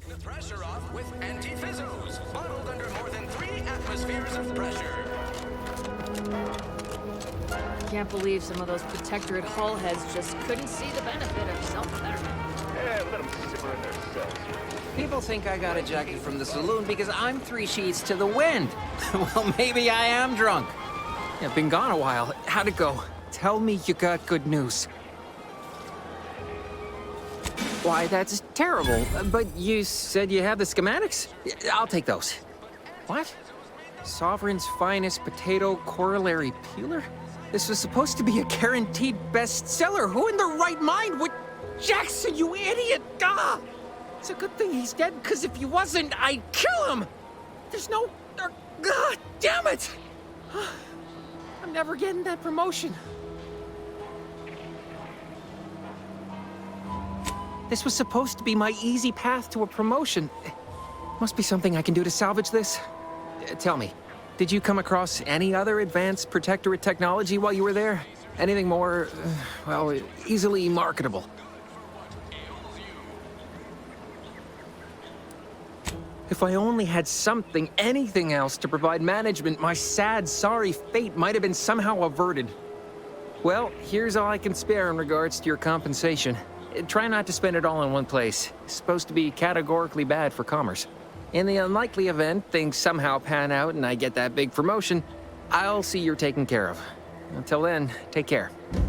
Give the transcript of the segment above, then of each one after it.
The pressure off with anti-fizzos, bottled under more than 3 atmospheres of pressure. Can't believe some of those Protectorate hull heads just couldn't see the benefit of self-betterment. Yeah, let them simmer in their cells. People think I got ejected from the saloon because I'm 3 sheets to the wind. Well, maybe I am drunk. I've been gone a while. How'd it go? Tell me you got good news. Why, that's terrible. But you said you have the schematics? I'll take those. What? Sovereign's finest potato corollary peeler? This was supposed to be a guaranteed bestseller. Who in their right mind would... Jackson, you idiot! Ah! It's a good thing he's dead, because if he wasn't, I'd kill him! There's no... God damn it! I'm never getting that promotion. This was supposed to be my easy path to a promotion. Must be something I can do to salvage this. Tell me, did you come across any other advanced Protectorate technology while you were there? Anything more, well, easily marketable? If I only had something, anything else to provide management, my sad, sorry fate might have been somehow averted. Well, here's all I can spare in regards to your compensation. Try not to spend it all in one place. It's supposed to be categorically bad for commerce. In the unlikely event things somehow pan out and I get that big promotion, I'll see you're taken care of. Until then, take care. Very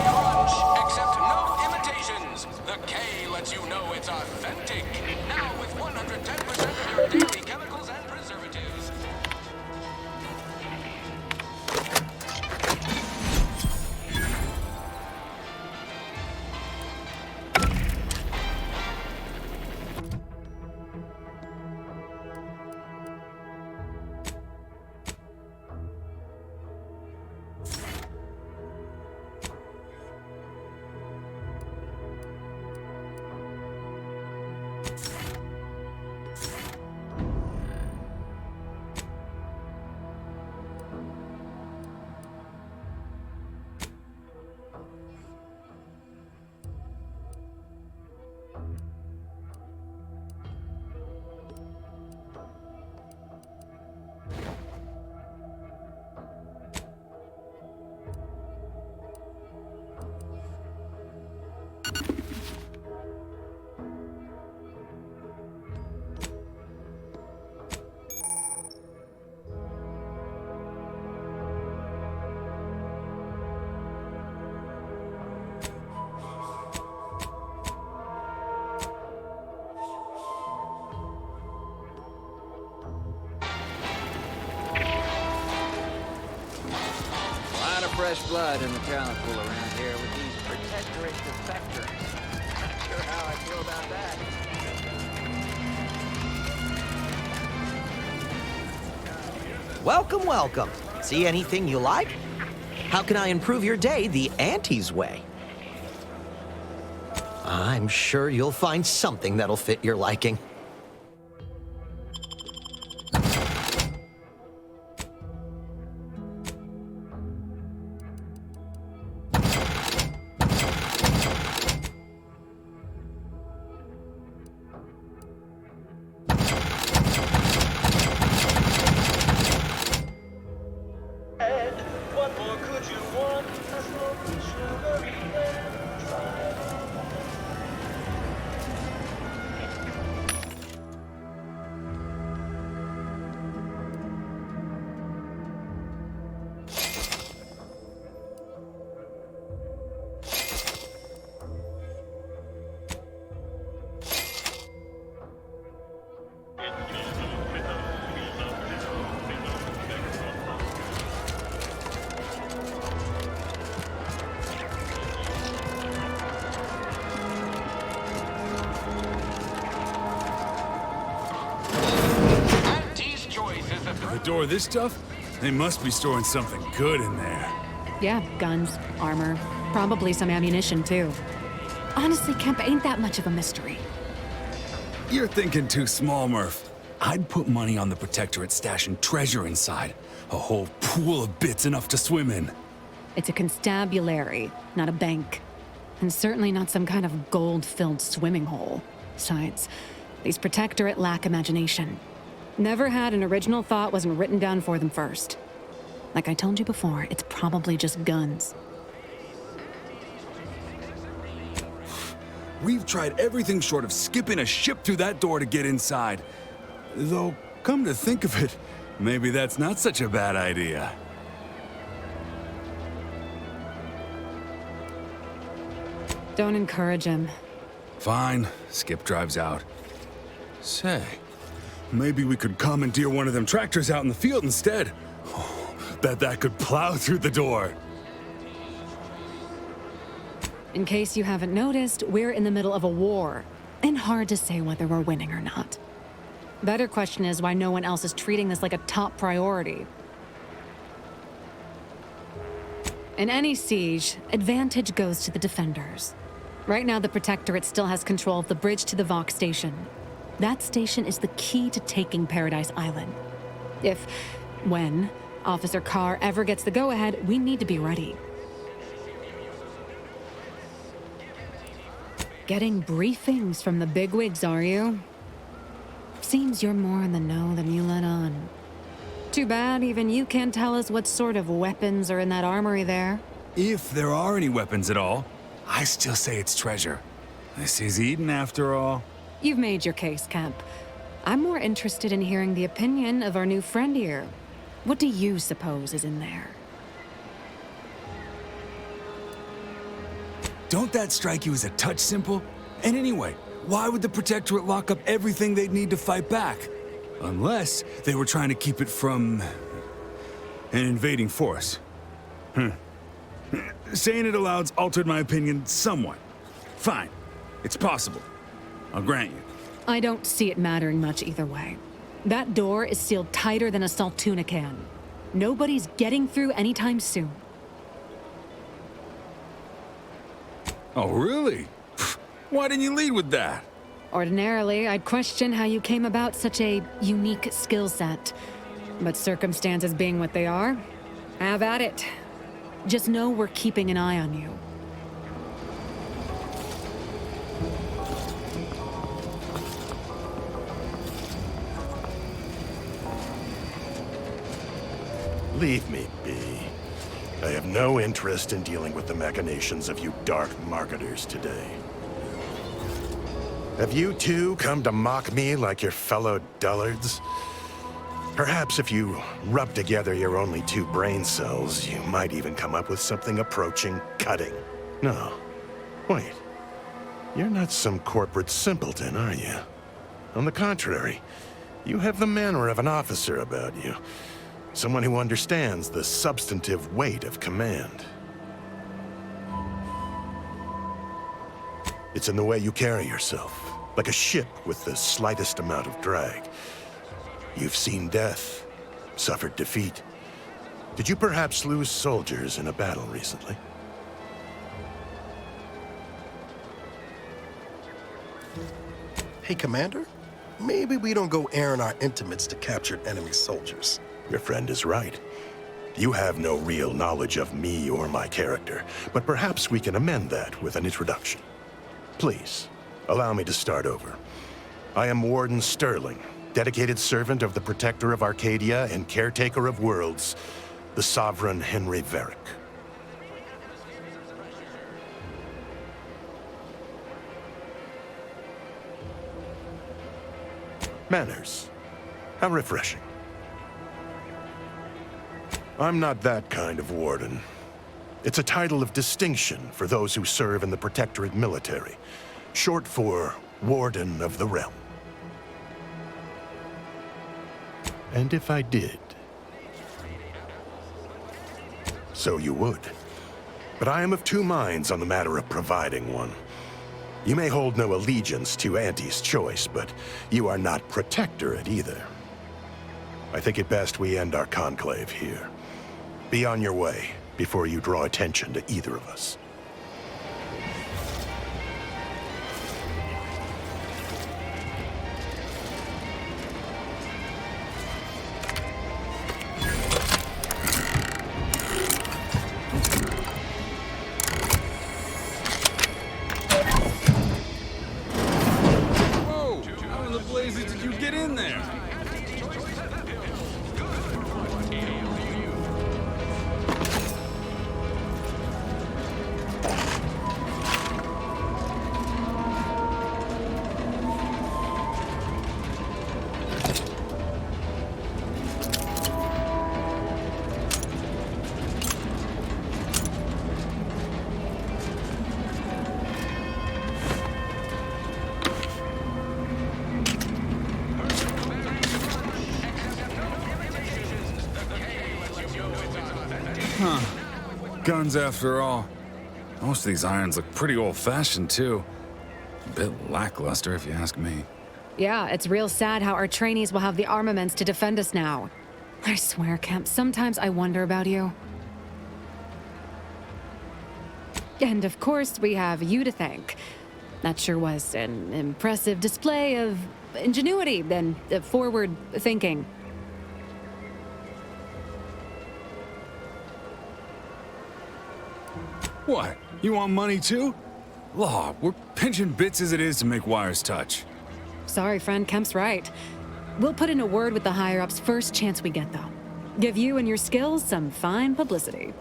crunch, except no imitations. The K lets you know it's authentic. Now with 110% of your daily chemicals and preservatives. Fresh blood in the talent pool around here with these Protectorate defectors. Not sure how I feel about that. Welcome, welcome. See anything you like? How can I improve your day the Auntie's way? I'm sure you'll find something that'll fit your liking. Store this stuff? They must be storing something good in there. Yeah, guns, armor, probably some ammunition too. Honestly, Kemp ain't that much of a mystery. You're thinking too small, Murph. I'd put money on the Protectorate stashing treasure inside. A whole pool of bits enough to swim in. It's a constabulary, not a bank. And certainly not some kind of gold-filled swimming hole. Besides, these Protectorate lack imagination. Never had an original thought wasn't written down for them first. Like I told you before, it's probably just guns. We've tried everything short of skipping a ship through that door to get inside. Though, come to think of it, maybe that's not such a bad idea. Don't encourage him. Fine. Skip drives out. Say, maybe we could commandeer one of them tractors out in the field instead. Oh, bet that could plow through the door. In case you haven't noticed, we're in the middle of a war, and hard to say whether we're winning or not. Better question is why no one else is treating this like a top priority. In any siege, advantage goes to the defenders. Right now, the Protectorate still has control of the bridge to the Vox station. That station is the key to taking Paradise Island. When, Officer Carr ever gets the go-ahead, we need to be ready. Getting briefings from the bigwigs, are you? Seems you're more in the know than you let on. Too bad even you can't tell us what sort of weapons are in that armory there. If there are any weapons at all, I still say it's treasure. This is Eden after all. You've made your case, Kemp. I'm more interested in hearing the opinion of our new friend here. What do you suppose is in there? Don't that strike you as a touch simple? And anyway, why would the Protectorate lock up everything they'd need to fight back? Unless they were trying to keep it from an invading force. Saying it aloud's altered my opinion somewhat. Fine. It's possible. I'll grant you. I don't see it mattering much either way. That door is sealed tighter than a salt tuna can. Nobody's getting through anytime soon. Oh, really? Why didn't you lead with that? Ordinarily, I'd question how you came about such a unique skill set. But circumstances being what they are, have at it. Just know we're keeping an eye on you. Leave me be. I have no interest in dealing with the machinations of you dark marketers today. Have you two come to mock me like your fellow dullards? Perhaps if you rub together your only 2 brain cells, you might even come up with something approaching cutting. No. Wait. You're not some corporate simpleton, are you? On the contrary, you have the manner of an officer about you. Someone who understands the substantive weight of command. It's in the way you carry yourself, like a ship with the slightest amount of drag. You've seen death, suffered defeat. Did you perhaps lose soldiers in a battle recently? Hey, Commander. Maybe we don't go airing our intimates to captured enemy soldiers. Your friend is right. You have no real knowledge of me or my character, but perhaps we can amend that with an introduction. Please, allow me to start over. I am Warden Sterling, dedicated servant of the Protector of Arcadia and caretaker of worlds, the Sovereign Henry Varick. Manners. How refreshing. I'm not that kind of warden. It's a title of distinction for those who serve in the Protectorate military, short for Warden of the Realm. And if I did, so you would. But I am of 2 minds on the matter of providing one. You may hold no allegiance to Auntie's choice, but you are not Protectorate either. I think it best we end our conclave here. Be on your way before you draw attention to either of us. guns after all. Most of these irons look pretty old-fashioned, too. A bit lackluster, if you ask me. Yeah, it's real sad how our trainees will have the armaments to defend us now. I swear, Kemp, sometimes I wonder about you. And of course, we have you to thank. That sure was an impressive display of ingenuity and forward thinking. What? You want money too? Law, we're pinching bits as it is to make wires touch. Sorry, friend, Kemp's right. We'll put in a word with the higher-ups first chance we get, though. Give you and your skills some fine publicity.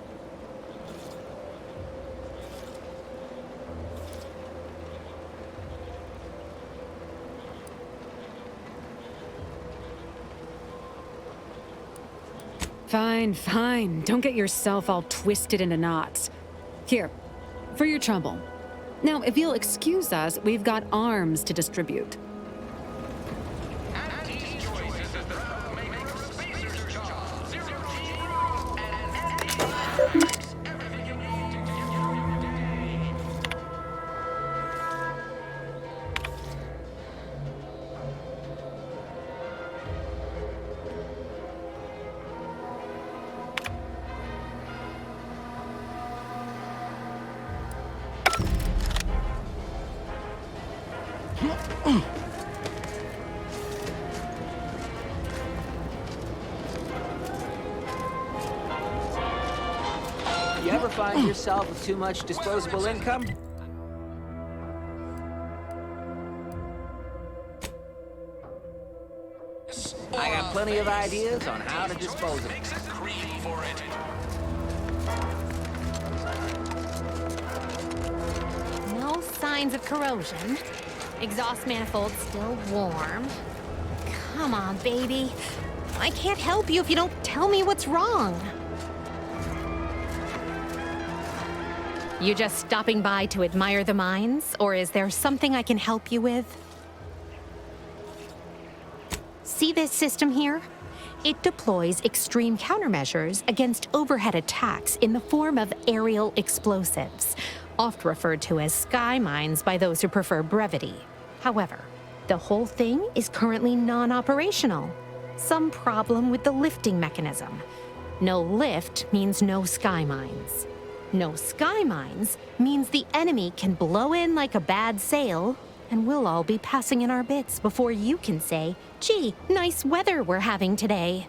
Fine, fine. Don't get yourself all twisted into knots. Here, for your trouble. Now, if you'll excuse us, we've got arms to distribute. You ever find yourself with too much disposable income? I got plenty of ideas on how to dispose of it. No signs of corrosion. Exhaust manifold still warm. Come on, baby. I can't help you if you don't tell me what's wrong. You just stopping by to admire the mines, or is there something I can help you with? See this system here? It deploys extreme countermeasures against overhead attacks in the form of aerial explosives, oft referred to as sky mines by those who prefer brevity. However, the whole thing is currently non-operational. Some problem with the lifting mechanism. No lift means no sky mines. No sky mines means the enemy can blow in like a bad sail, and we'll all be passing in our bits before you can say, "Gee, nice weather we're having today."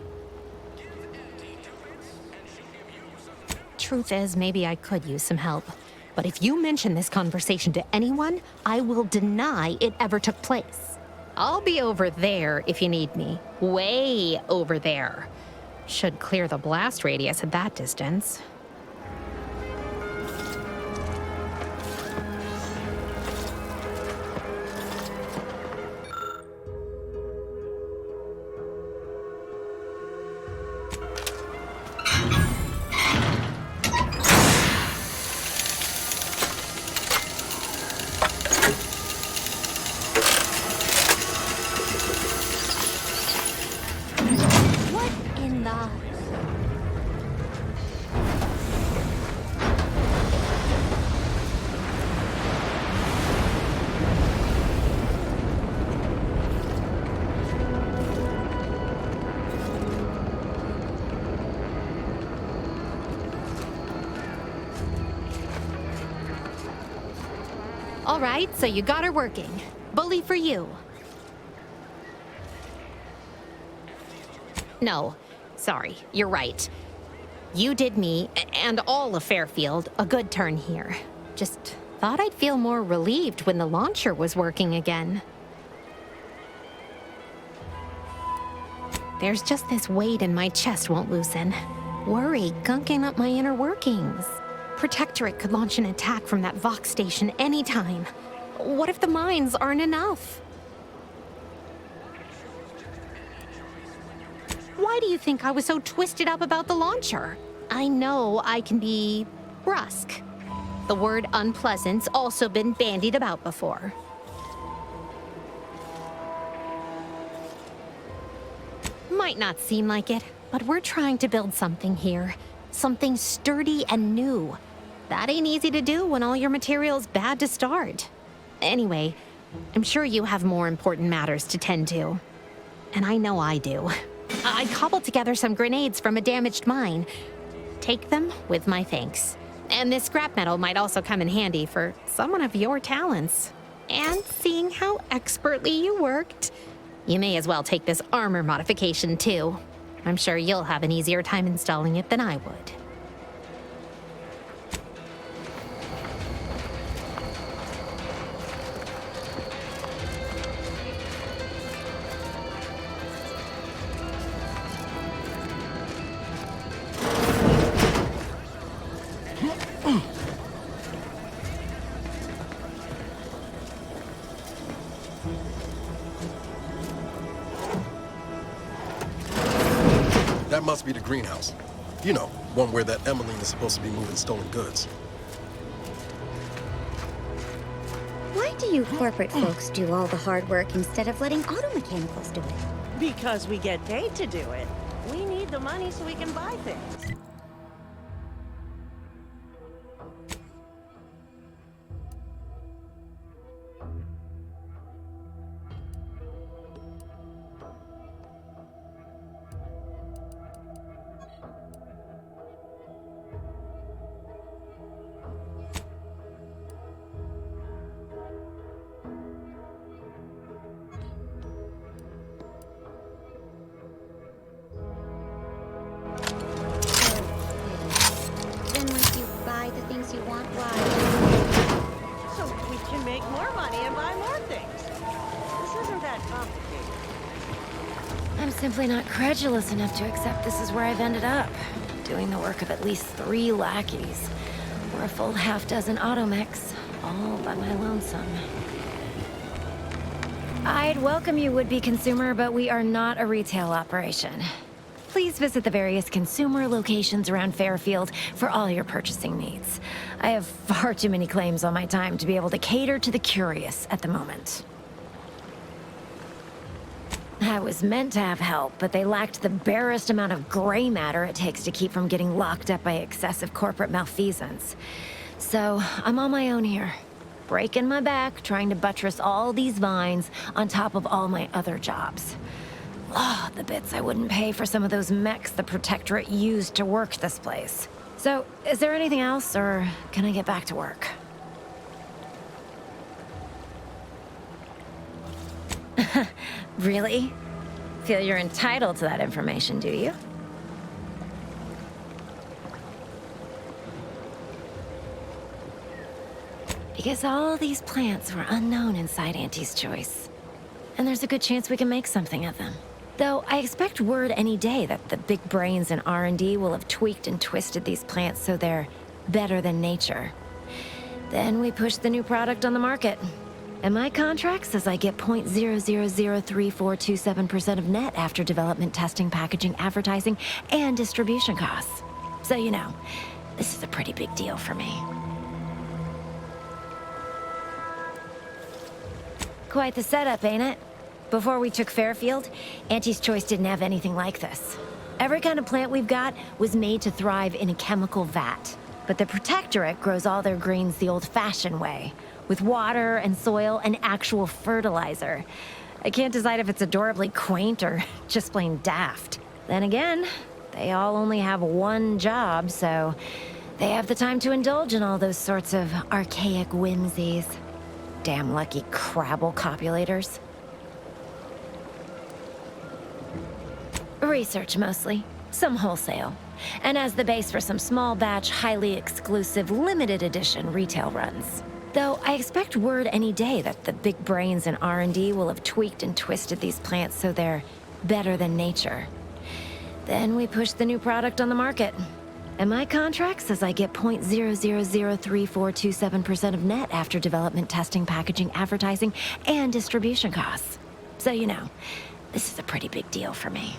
Truth is, maybe I could use some help. But if you mention this conversation to anyone, I will deny it ever took place. I'll be over there if you need me. Way over there. Should clear the blast radius at that distance. All right, so you got her working. Bully for you. No, sorry, you're right. You did me, and all of Fairfield, a good turn here. Just thought I'd feel more relieved when the launcher was working again. There's just this weight in my chest won't loosen. Worry gunking up my inner workings. Protectorate could launch an attack from that Vox station anytime. What if the mines aren't enough? Why do you think I was so twisted up about the launcher? I know I can be brusque. The word unpleasant's also been bandied about before. Might not seem like it, but we're trying to build something here. Something sturdy and new. That ain't easy to do when all your material's bad to start. Anyway, I'm sure you have more important matters to tend to. And I know I do. I cobbled together some grenades from a damaged mine. Take them with my thanks. And this scrap metal might also come in handy for someone of your talents. And seeing how expertly you worked, you may as well take this armor modification too. I'm sure you'll have an easier time installing it than I would. That must be the greenhouse. You know, one where that Emmeline is supposed to be moving stolen goods. Why do you corporate folks do all the hard work instead of letting auto mechanicals do it? Because we get paid to do it. We need the money so we can buy things. Then once you buy the things you want, why? So we can make more money and buy more things. This isn't that complicated. I'm simply not credulous enough to accept this is where I've ended up. Doing the work of at least 3 lackeys. Or a full half-dozen automechs, all by my lonesome. I'd welcome you, would-be consumer, but we are not a retail operation. Please visit the various consumer locations around Fairfield for all your purchasing needs. I have far too many claims on my time to be able to cater to the curious at the moment. I was meant to have help, but they lacked the barest amount of gray matter it takes to keep from getting locked up by excessive corporate malfeasance. So, I'm on my own here. Breaking my back, trying to buttress all these vines on top of all my other jobs. Oh, the bits I wouldn't pay for some of those mechs the Protectorate used to work this place. So, is there anything else, or can I get back to work? Really? Feel you're entitled to that information, do you? Because all these plants were unknown inside Auntie's Choice. And there's a good chance we can make something of them. Though I expect word any day that the big brains in R&D will have tweaked and twisted these plants so they're better than nature. Then we push the new product on the market. And my contract says I get 0.003427% of net after development, testing, packaging, advertising, and distribution costs. So you know, this is a pretty big deal for me. Quite the setup, ain't it? Before we took Fairfield, Auntie's Choice didn't have anything like this. Every kind of plant we've got was made to thrive in a chemical vat. But the Protectorate grows all their greens the old-fashioned way, with water and soil and actual fertilizer. I can't decide if it's adorably quaint or just plain daft. Then again, they all only have one job, so they have the time to indulge in all those sorts of archaic whimsies. Damn lucky Crabble copulators. Research mostly, some wholesale, and as the base for some small batch, highly exclusive, limited edition retail runs. Though I expect word any day that the big brains in R&D will have tweaked and twisted these plants so they're better than nature. Then we push the new product on the market. And my contract says I get 0.003427% of net after development, testing, packaging, advertising, and distribution costs. So you know, this is a pretty big deal for me.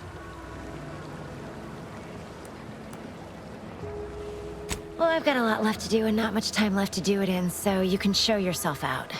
Well, I've got a lot left to do and not much time left to do it in, so you can show yourself out.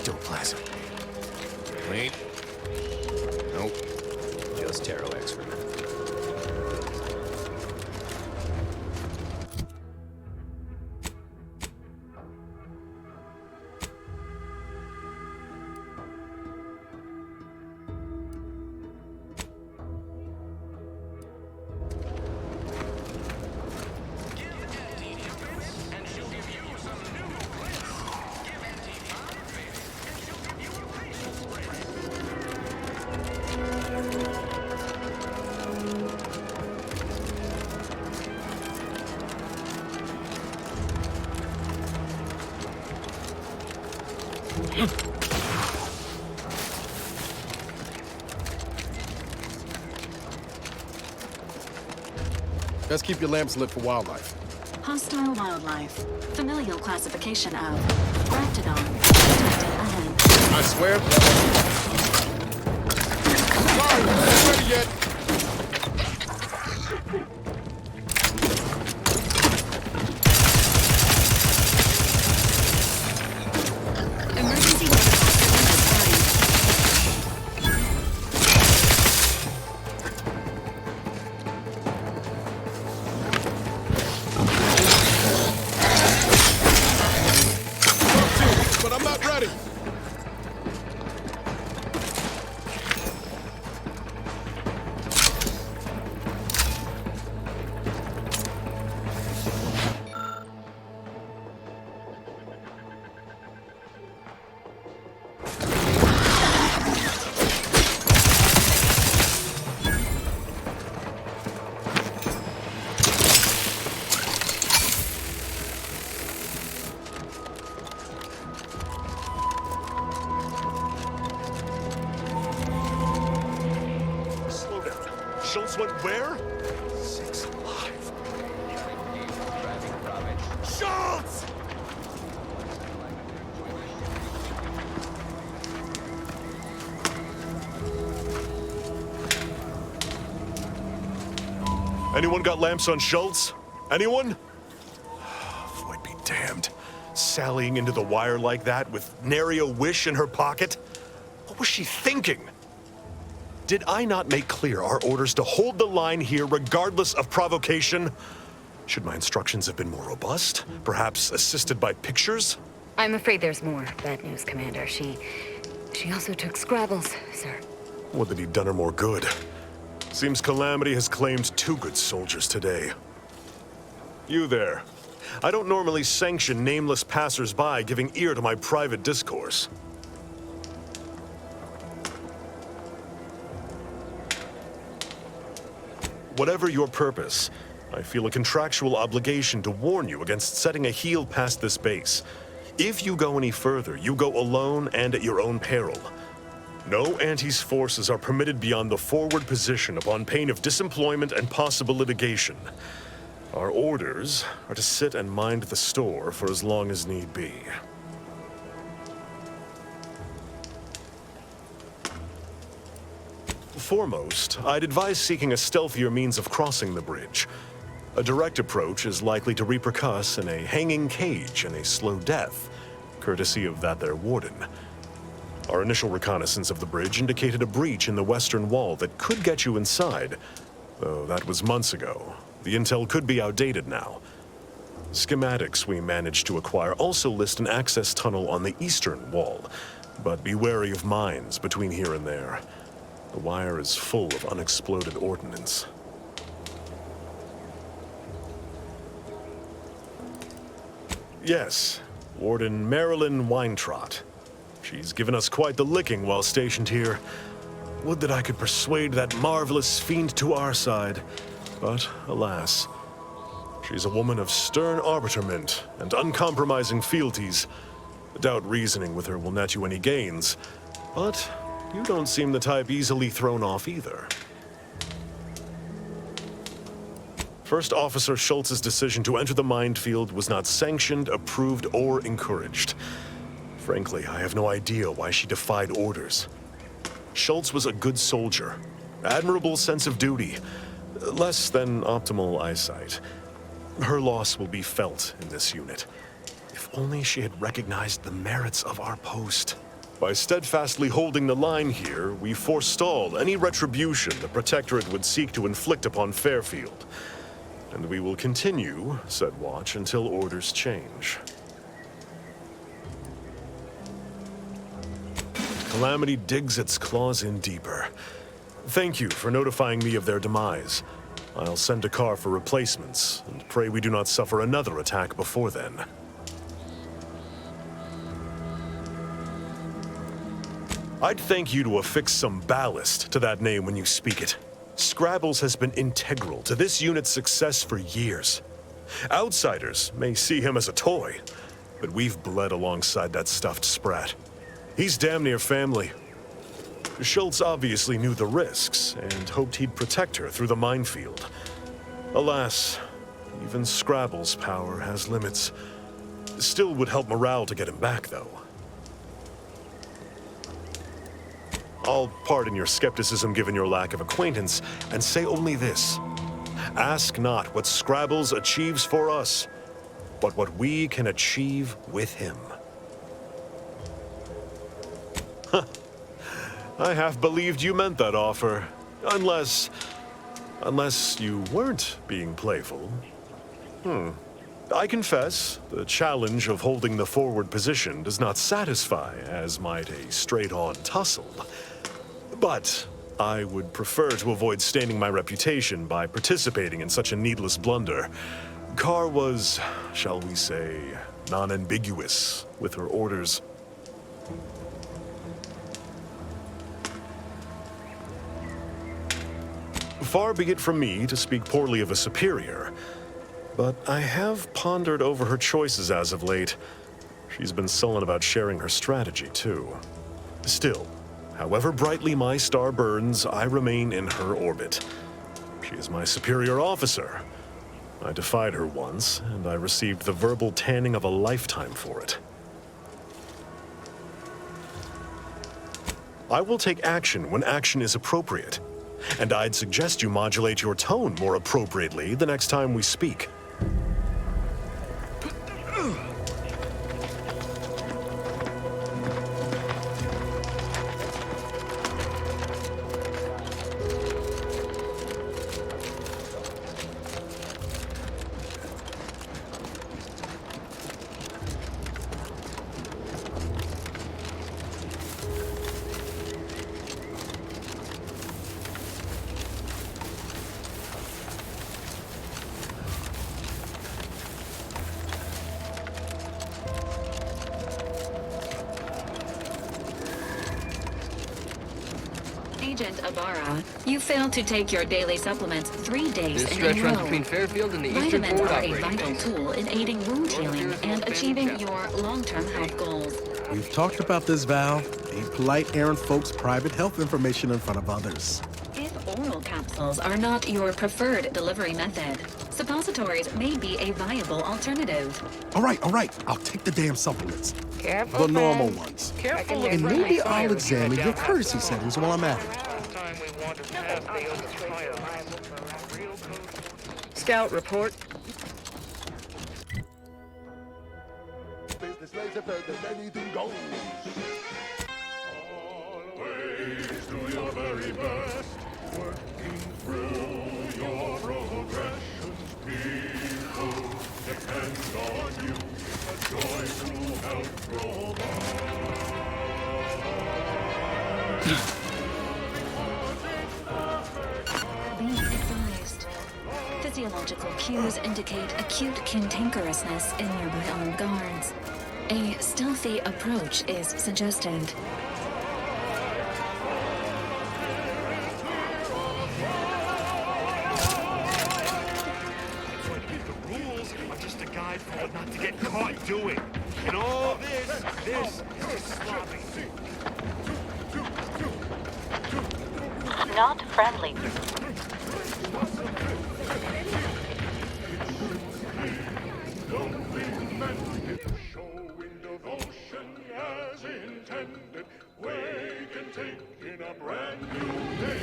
ectoplasm. Wait. Nope. Just tarot excrement. Let's keep your lamps lit for wildlife. Hostile wildlife. Familial classification of Raptidon. Detected ahead. I swear. Sorry, not ready yet. Emergency water But I'm not ready. Slow down. Schultz went where? 6 alive. Schultz! Anyone got lamps on Schultz? Anyone? Void be damned. Sallying into the wire like that with nary a wish in her pocket? What was she thinking? Did I not make clear our orders to hold the line here regardless of provocation? Should my instructions have been more robust? Perhaps assisted by pictures? I'm afraid there's more bad news, Commander. She also took Scrabbles, sir. Would that he'd done her more good. Seems Calamity has claimed 2 good soldiers today. You there. I don't normally sanction nameless passers-by giving ear to my private discourse. Whatever your purpose, I feel a contractual obligation to warn you against setting a heel past this base. If you go any further, you go alone and at your own peril. No Anti's forces are permitted beyond the forward position upon pain of disemployment and possible litigation. Our orders are to sit and mind the store for as long as need be. Foremost, I'd advise seeking a stealthier means of crossing the bridge. A direct approach is likely to repercuss in a hanging cage and a slow death, courtesy of that there warden. Our initial reconnaissance of the bridge indicated a breach in the western wall that could get you inside, though that was months ago. The intel could be outdated now. Schematics we managed to acquire also list an access tunnel on the eastern wall, but be wary of mines between here and there. The wire is full of unexploded ordnance. Yes, Warden Marilyn Weintrott. She's given us quite the licking while stationed here. Would that I could persuade that marvelous fiend to our side, but alas. She's a woman of stern arbitrament and uncompromising fealties. I doubt reasoning with her will net you any gains, but you don't seem the type easily thrown off either. First Officer Schultz's decision to enter the minefield was not sanctioned, approved, or encouraged. Frankly, I have no idea why she defied orders. Schultz was a good soldier, admirable sense of duty, less than optimal eyesight. Her loss will be felt in this unit. If only she had recognized the merits of our post. By steadfastly holding the line here, we forestall any retribution the Protectorate would seek to inflict upon Fairfield. And we will continue said watch until orders change. Calamity digs its claws in deeper. Thank you for notifying me of their demise. I'll send a car for replacements, and pray we do not suffer another attack before then. I'd thank you to affix some ballast to that name when you speak it. Scrabbles has been integral to this unit's success for years. Outsiders may see him as a toy, but we've bled alongside that stuffed sprat. He's damn near family. Schultz obviously knew the risks and hoped he'd protect her through the minefield. Alas, even Scrabble's power has limits. Still would help morale to get him back, though. I'll pardon your skepticism given your lack of acquaintance, and say only this. Ask not what Scrabbles achieves for us, but what we can achieve with him. Huh. I half believed you meant that offer. Unless you weren't being playful. I confess, the challenge of holding the forward position does not satisfy as might a straight-on tussle. But I would prefer to avoid staining my reputation by participating in such a needless blunder. Carr was, shall we say, non-ambiguous with her orders. Far be it from me to speak poorly of a superior, but I have pondered over her choices as of late. She's been sullen about sharing her strategy, too. Still, however brightly my star burns, I remain in her orbit. She is my superior officer. I defied her once, and I received the verbal tanning of a lifetime for it. I will take action when action is appropriate. And I'd suggest you modulate your tone more appropriately the next time we speak. Agent Ibarra, you failed to take your daily supplements 3 days This in stretch a runs row. between Fairfield and the Eastern Vitamins Forward are a operating vital base. tool in aiding wound healing and achieving your long-term health goals. We've talked about this, Val. Ain't polite airing folks' private health information in front of others. If oral capsules are not your preferred delivery method, suppositories may be a viable alternative. All right. I'll take the damn supplements. Careful, The normal friend. ones. Careful. And maybe I'll examine your courtesy settings while I'm at it. Scout report. Business lays ahead and anything goes. Always do your very best, working through your progressions. People depend on you. A joy to help provide. Be advised. Physiological cues indicate acute cantankerousness in nearby armed guards. A stealthy approach is suggested. The rules are just a guide for what not to get caught doing. And all this is sloppy. Not friendly. Showing devotion as intended, waking, taking a brand new day.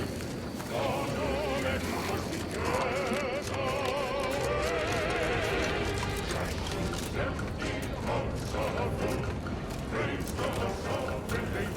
Honor and mercy, yes, away. Empty hearts are full, praise the sovereign.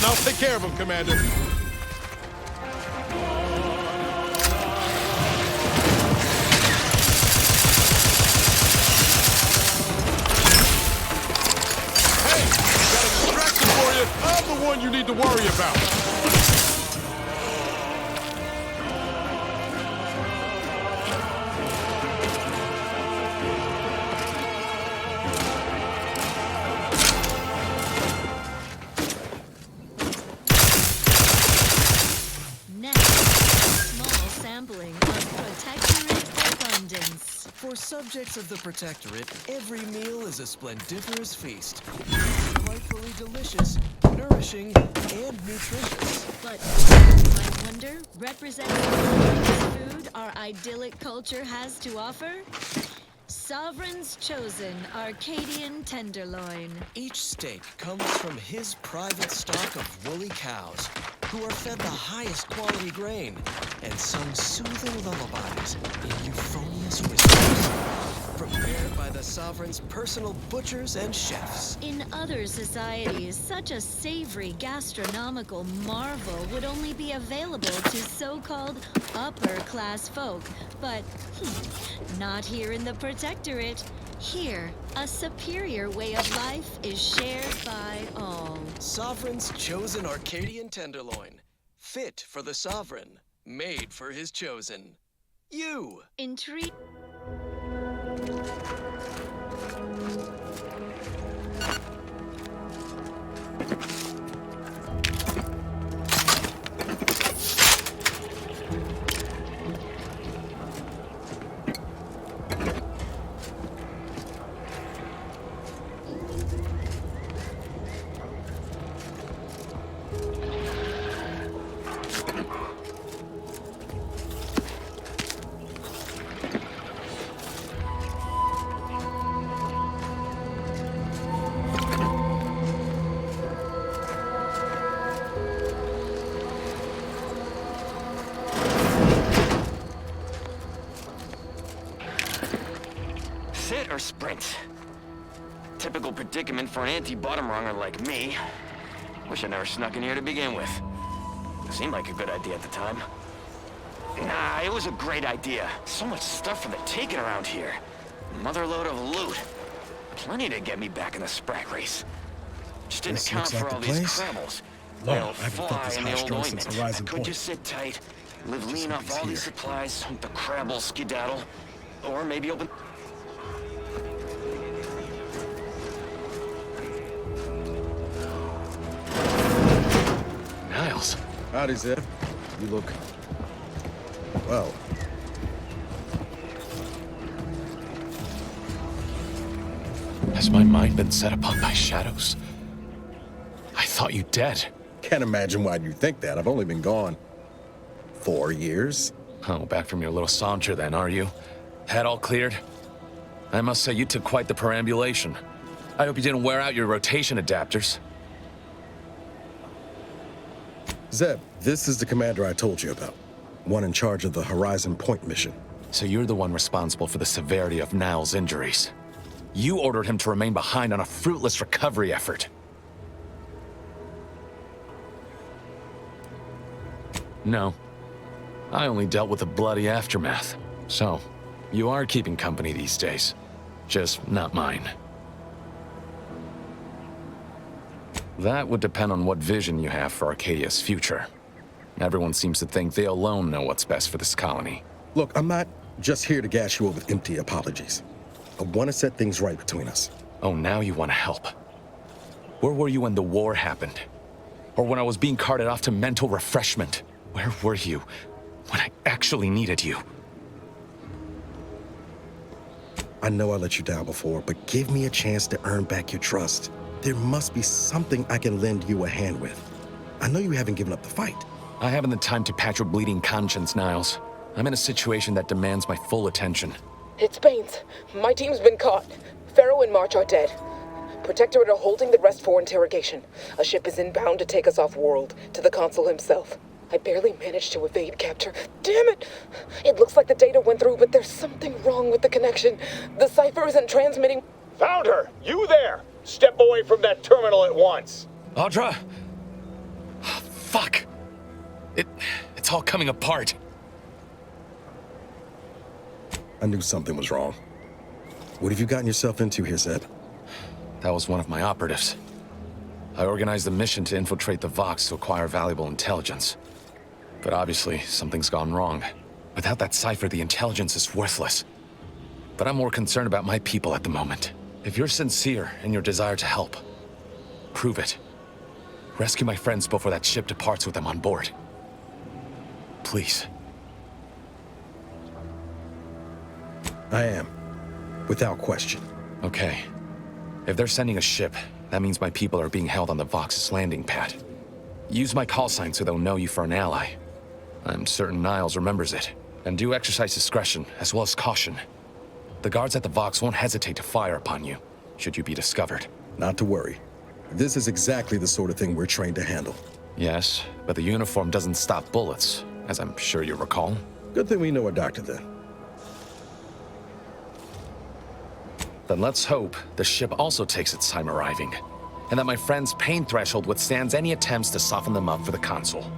I'll take care of him, Commander. Hey, got a distraction for you. I'm the one you need to worry about. For subjects of the Protectorate, every meal is a splendiferous feast. Delightfully delicious, nourishing, and nutritious. But I wonder, represents the food our idyllic culture has to offer? Sovereign's chosen Arcadian tenderloin. Each steak comes from his private stock of woolly cows, who are fed the highest quality grain and sung soothing lullabies in euphonious whispers, prepared by the Sovereign's personal butchers and chefs. In other societies, such a savory gastronomical marvel would only be available to so-called upper-class folk, but not here in the Protectorate. Here, a superior way of life is shared by all. Sovereign's chosen Arcadian tenderloin. Fit for the Sovereign. Made for his chosen. You! Intrigue. Sit or sprint? Typical predicament for an anti-bottom runger like me. Wish I never snuck in here to begin with. Seemed like a good idea at the time. Nah, it was a great idea. So much stuff for the taking around here. Motherload of loot. Plenty to get me back in the sprat race. Just didn't This account looks for like all the these place. crabbles. Lord, They'll I haven't felt fly this in the high old strung since ointment. Horizon Could Point. just sit tight, live lean hope off he's all these here. supplies, hope the crabble skedaddle, or maybe open... Niles. Howdy, Zeb. You look... well. Has my mind been set upon by shadows? I thought you dead. Can't imagine why you think that. I've only been gone 4 years. Oh, back from your little saunter then, are you? Head all cleared? I must say you took quite the perambulation. I hope you didn't wear out your rotation adapters. Zeb, this is the commander I told you about. One in charge of the Horizon Point mission. So you're the one responsible for the severity of Niles' injuries. You ordered him to remain behind on a fruitless recovery effort. No. I only dealt with the bloody aftermath. So, you are keeping company these days. Just not mine. That would depend on what vision you have for Arcadia's future. Everyone seems to think they alone know what's best for this colony. Look, I'm not just here to gas you up with empty apologies. I want to set things right between us. Oh, now you want to help. Where were you when the war happened? Or when I was being carted off to mental refreshment? Where were you when I actually needed you? I know I let you down before, but give me a chance to earn back your trust. There must be something I can lend you a hand with. I know you haven't given up the fight. I haven't the time to patch your bleeding conscience, Niles. I'm in a situation that demands my full attention. It's Baines. My team's been caught. Pharaoh and March are dead. Protectorate are holding the rest for interrogation. A ship is inbound to take us off-world, to the consul himself. I barely managed to evade capture. Damn it! It looks like the data went through, but there's something wrong with the connection. The cipher isn't transmitting. Found her! You there! Step away from that terminal at once! Audra! Fuck! It's all coming apart. I knew something was wrong. What have you gotten yourself into here, Zeb? That was one of my operatives. I organized a mission to infiltrate the Vox to acquire valuable intelligence. But obviously, something's gone wrong. Without that cipher, the intelligence is worthless. But I'm more concerned about my people at the moment. If you're sincere in your desire to help, prove it. Rescue my friends before that ship departs with them on board. Please. I am. Without question. Okay. If they're sending a ship, that means my people are being held on the Vox's landing pad. Use my call sign so they'll know you for an ally. I'm certain Niles remembers it. And do exercise discretion, as well as caution. The guards at the Vox won't hesitate to fire upon you, should you be discovered. Not to worry. This is exactly the sort of thing we're trained to handle. Yes, but the uniform doesn't stop bullets, as I'm sure you recall. Good thing we know a doctor then. Then let's hope the ship also takes its time arriving, and that my friend's pain threshold withstands any attempts to soften them up for the console.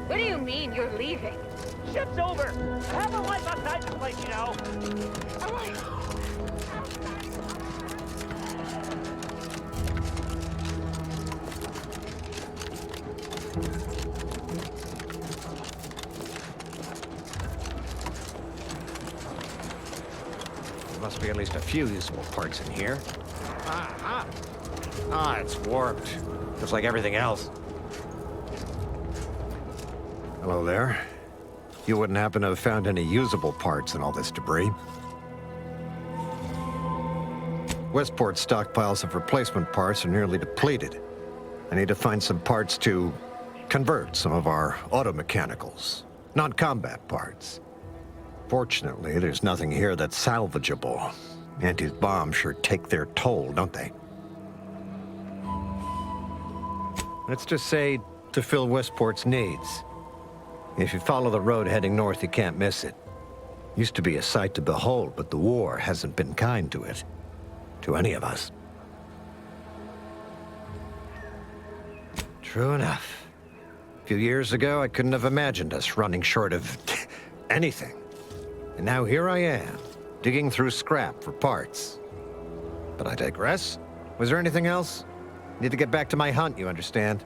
What do you mean you're leaving? Ship's over. I have a life outside the place, you know. There must be at least a few usable parts in here. It's warped. Just like everything else. Hello there. You wouldn't happen to have found any usable parts in all this debris? Westport's stockpiles of replacement parts are nearly depleted. I need to find some parts to convert some of our automechanicals, non-combat parts. Fortunately, there's nothing here that's salvageable. Auntie's bombs sure take their toll, don't they? Let's just say to fill Westport's needs. If you follow the road heading north, you can't miss it. Used to be a sight to behold, but the war hasn't been kind to it. To any of us. True enough. A few years ago, I couldn't have imagined us running short of anything. And now here I am, digging through scrap for parts. But I digress. Was there anything else? Need to get back to my hunt, you understand?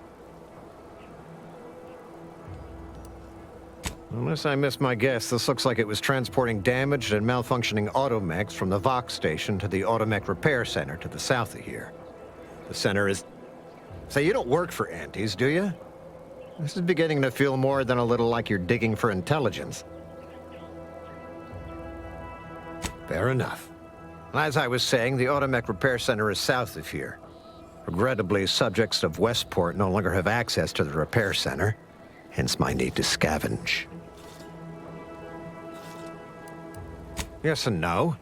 Unless I missed my guess, this looks like it was transporting damaged and malfunctioning automechs from the Vox station to the Automech Repair Center to the south of here. The center is... Say, you don't work for Antes, do you? This is beginning to feel more than a little like you're digging for intelligence. Fair enough. As I was saying, the Automech Repair Center is south of here. Regrettably, subjects of Westport no longer have access to the repair center, hence my need to scavenge. Yes and no.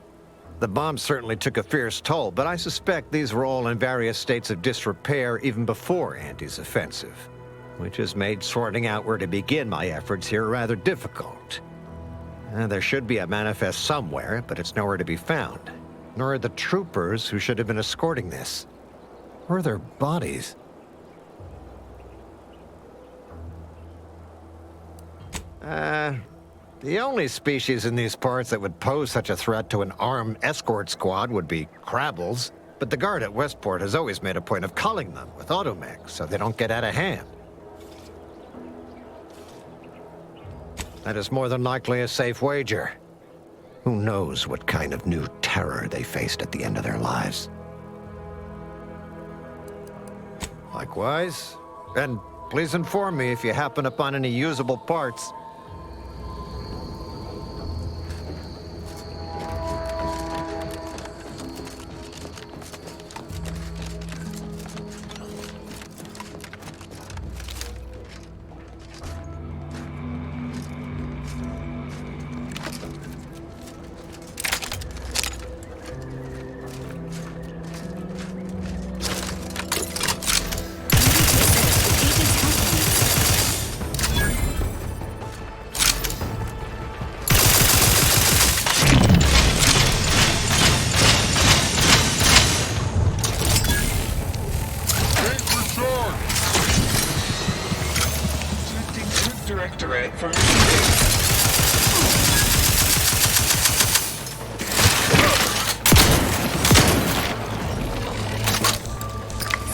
The bombs certainly took a fierce toll, but I suspect these were all in various states of disrepair even before Andy's offensive, which has made sorting out where to begin my efforts here rather difficult. There should be a manifest somewhere, but it's nowhere to be found. Nor are the troopers who should have been escorting this. Or their bodies. The only species in these parts that would pose such a threat to an armed escort squad would be crabbles, but the guard at Westport has always made a point of culling them with automechs so they don't get out of hand. That is more than likely a safe wager. Who knows what kind of new terror they faced at the end of their lives. Likewise, and please inform me if you happen upon any usable parts. Directorate for receiving.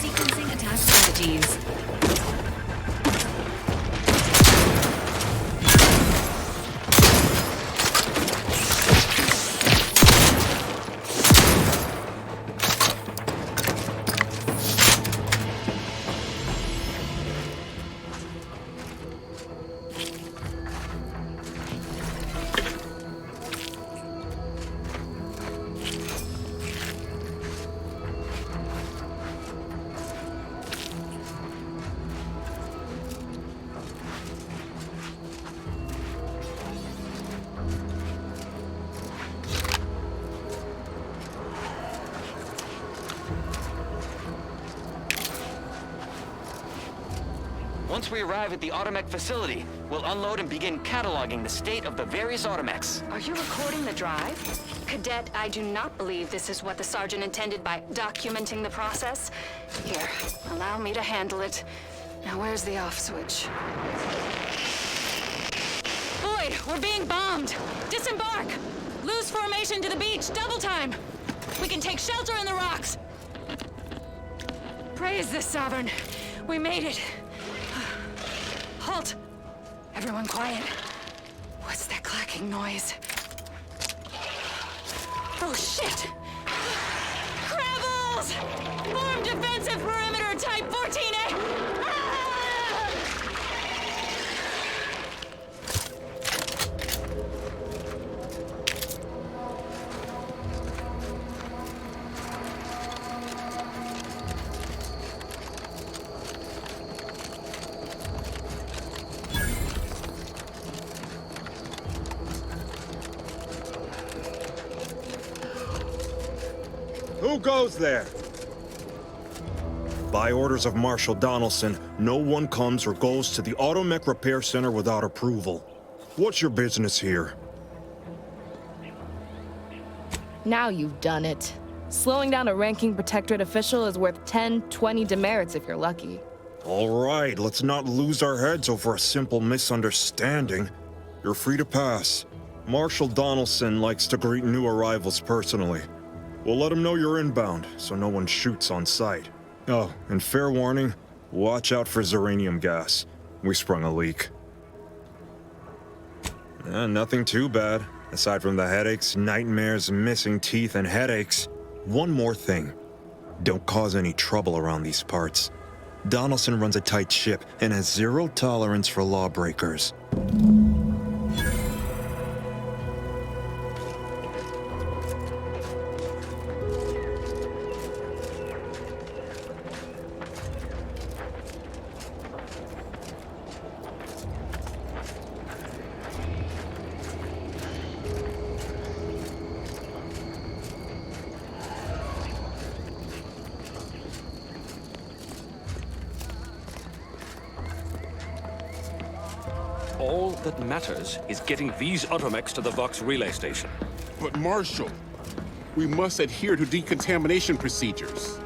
Sequencing attack strategies. Once we arrive at the automech facility, we'll unload and begin cataloging the state of the various automechs. Are you recording the drive? Cadet, I do not believe this is what the Sergeant intended by documenting the process. Here, allow me to handle it. Now where's the off switch? Boyd, we're being bombed! Disembark! Lose formation to the beach, double time! We can take shelter in the rocks! Praise the Sovereign. We made it. Halt! Everyone quiet. What's that clacking noise? Oh, shit! Crabbles! Form defensive perimeter type 14A! Who goes there? By orders of Marshal Donaldson, no one comes or goes to the Automech Repair Center without approval. What's your business here? Now you've done it. Slowing down a ranking Protectorate official is worth 10, 20 demerits if you're lucky. All right, let's not lose our heads over a simple misunderstanding. You're free to pass. Marshal Donaldson likes to greet new arrivals personally. We'll let him know you're inbound, so no one shoots on sight. Oh, and fair warning, watch out for xeranium gas. We sprung a leak. Nothing too bad, aside from the headaches, nightmares, missing teeth, and headaches. One more thing. Don't cause any trouble around these parts. Donaldson runs a tight ship and has zero tolerance for lawbreakers. All that matters is getting these automechs to the Vox relay station. But Marshal, we must adhere to decontamination procedures.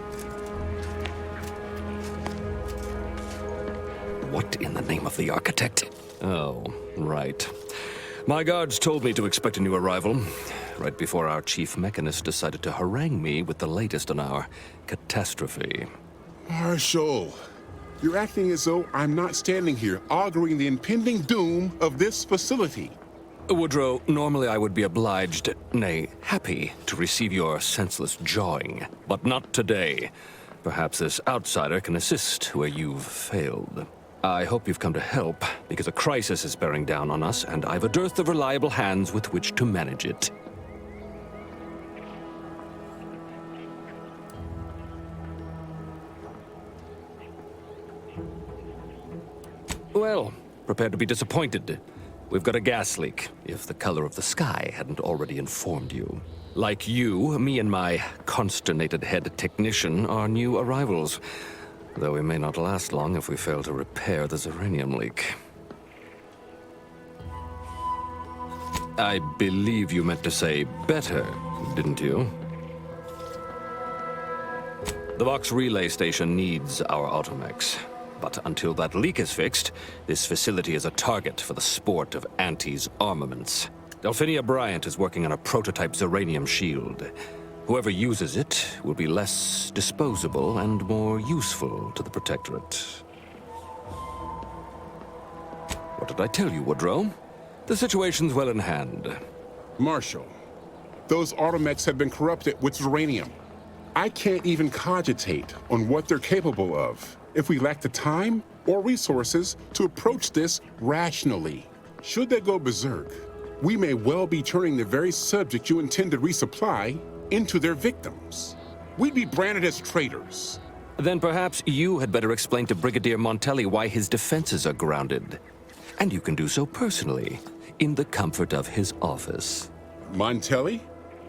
What in the name of the architect? Oh, right. My guards told me to expect a new arrival, right before our chief mechanist decided to harangue me with the latest on our catastrophe. Marshal, you're acting as though I'm not standing here auguring the impending doom of this facility. Woodrow, normally I would be obliged, nay, happy, to receive your senseless jawing, but not today. Perhaps this outsider can assist where you've failed. I hope you've come to help, because a crisis is bearing down on us, and I've a dearth of reliable hands with which to manage it. Well, prepare to be disappointed. We've got a gas leak, if the color of the sky hadn't already informed you. Like you, me and my consternated head technician are new arrivals, though we may not last long if we fail to repair the xeranium leak. I believe you meant to say better, didn't you? The Vox relay station needs our automechs. But until that leak is fixed, this facility is a target for the sport of Auntie's armaments. Delphinia Bryant is working on a prototype Zeranium shield. Whoever uses it will be less disposable and more useful to the Protectorate. What did I tell you, Woodrow? The situation's well in hand. Marshal, those automechs have been corrupted with Zeranium. I can't even cogitate on what they're capable of if we lack the time or resources to approach this rationally. Should they go berserk, we may well be turning the very subject you intend to resupply into their victims. We'd be branded as traitors. Then perhaps you had better explain to Brigadier Montelli why his defenses are grounded. And you can do so personally, in the comfort of his office. Montelli?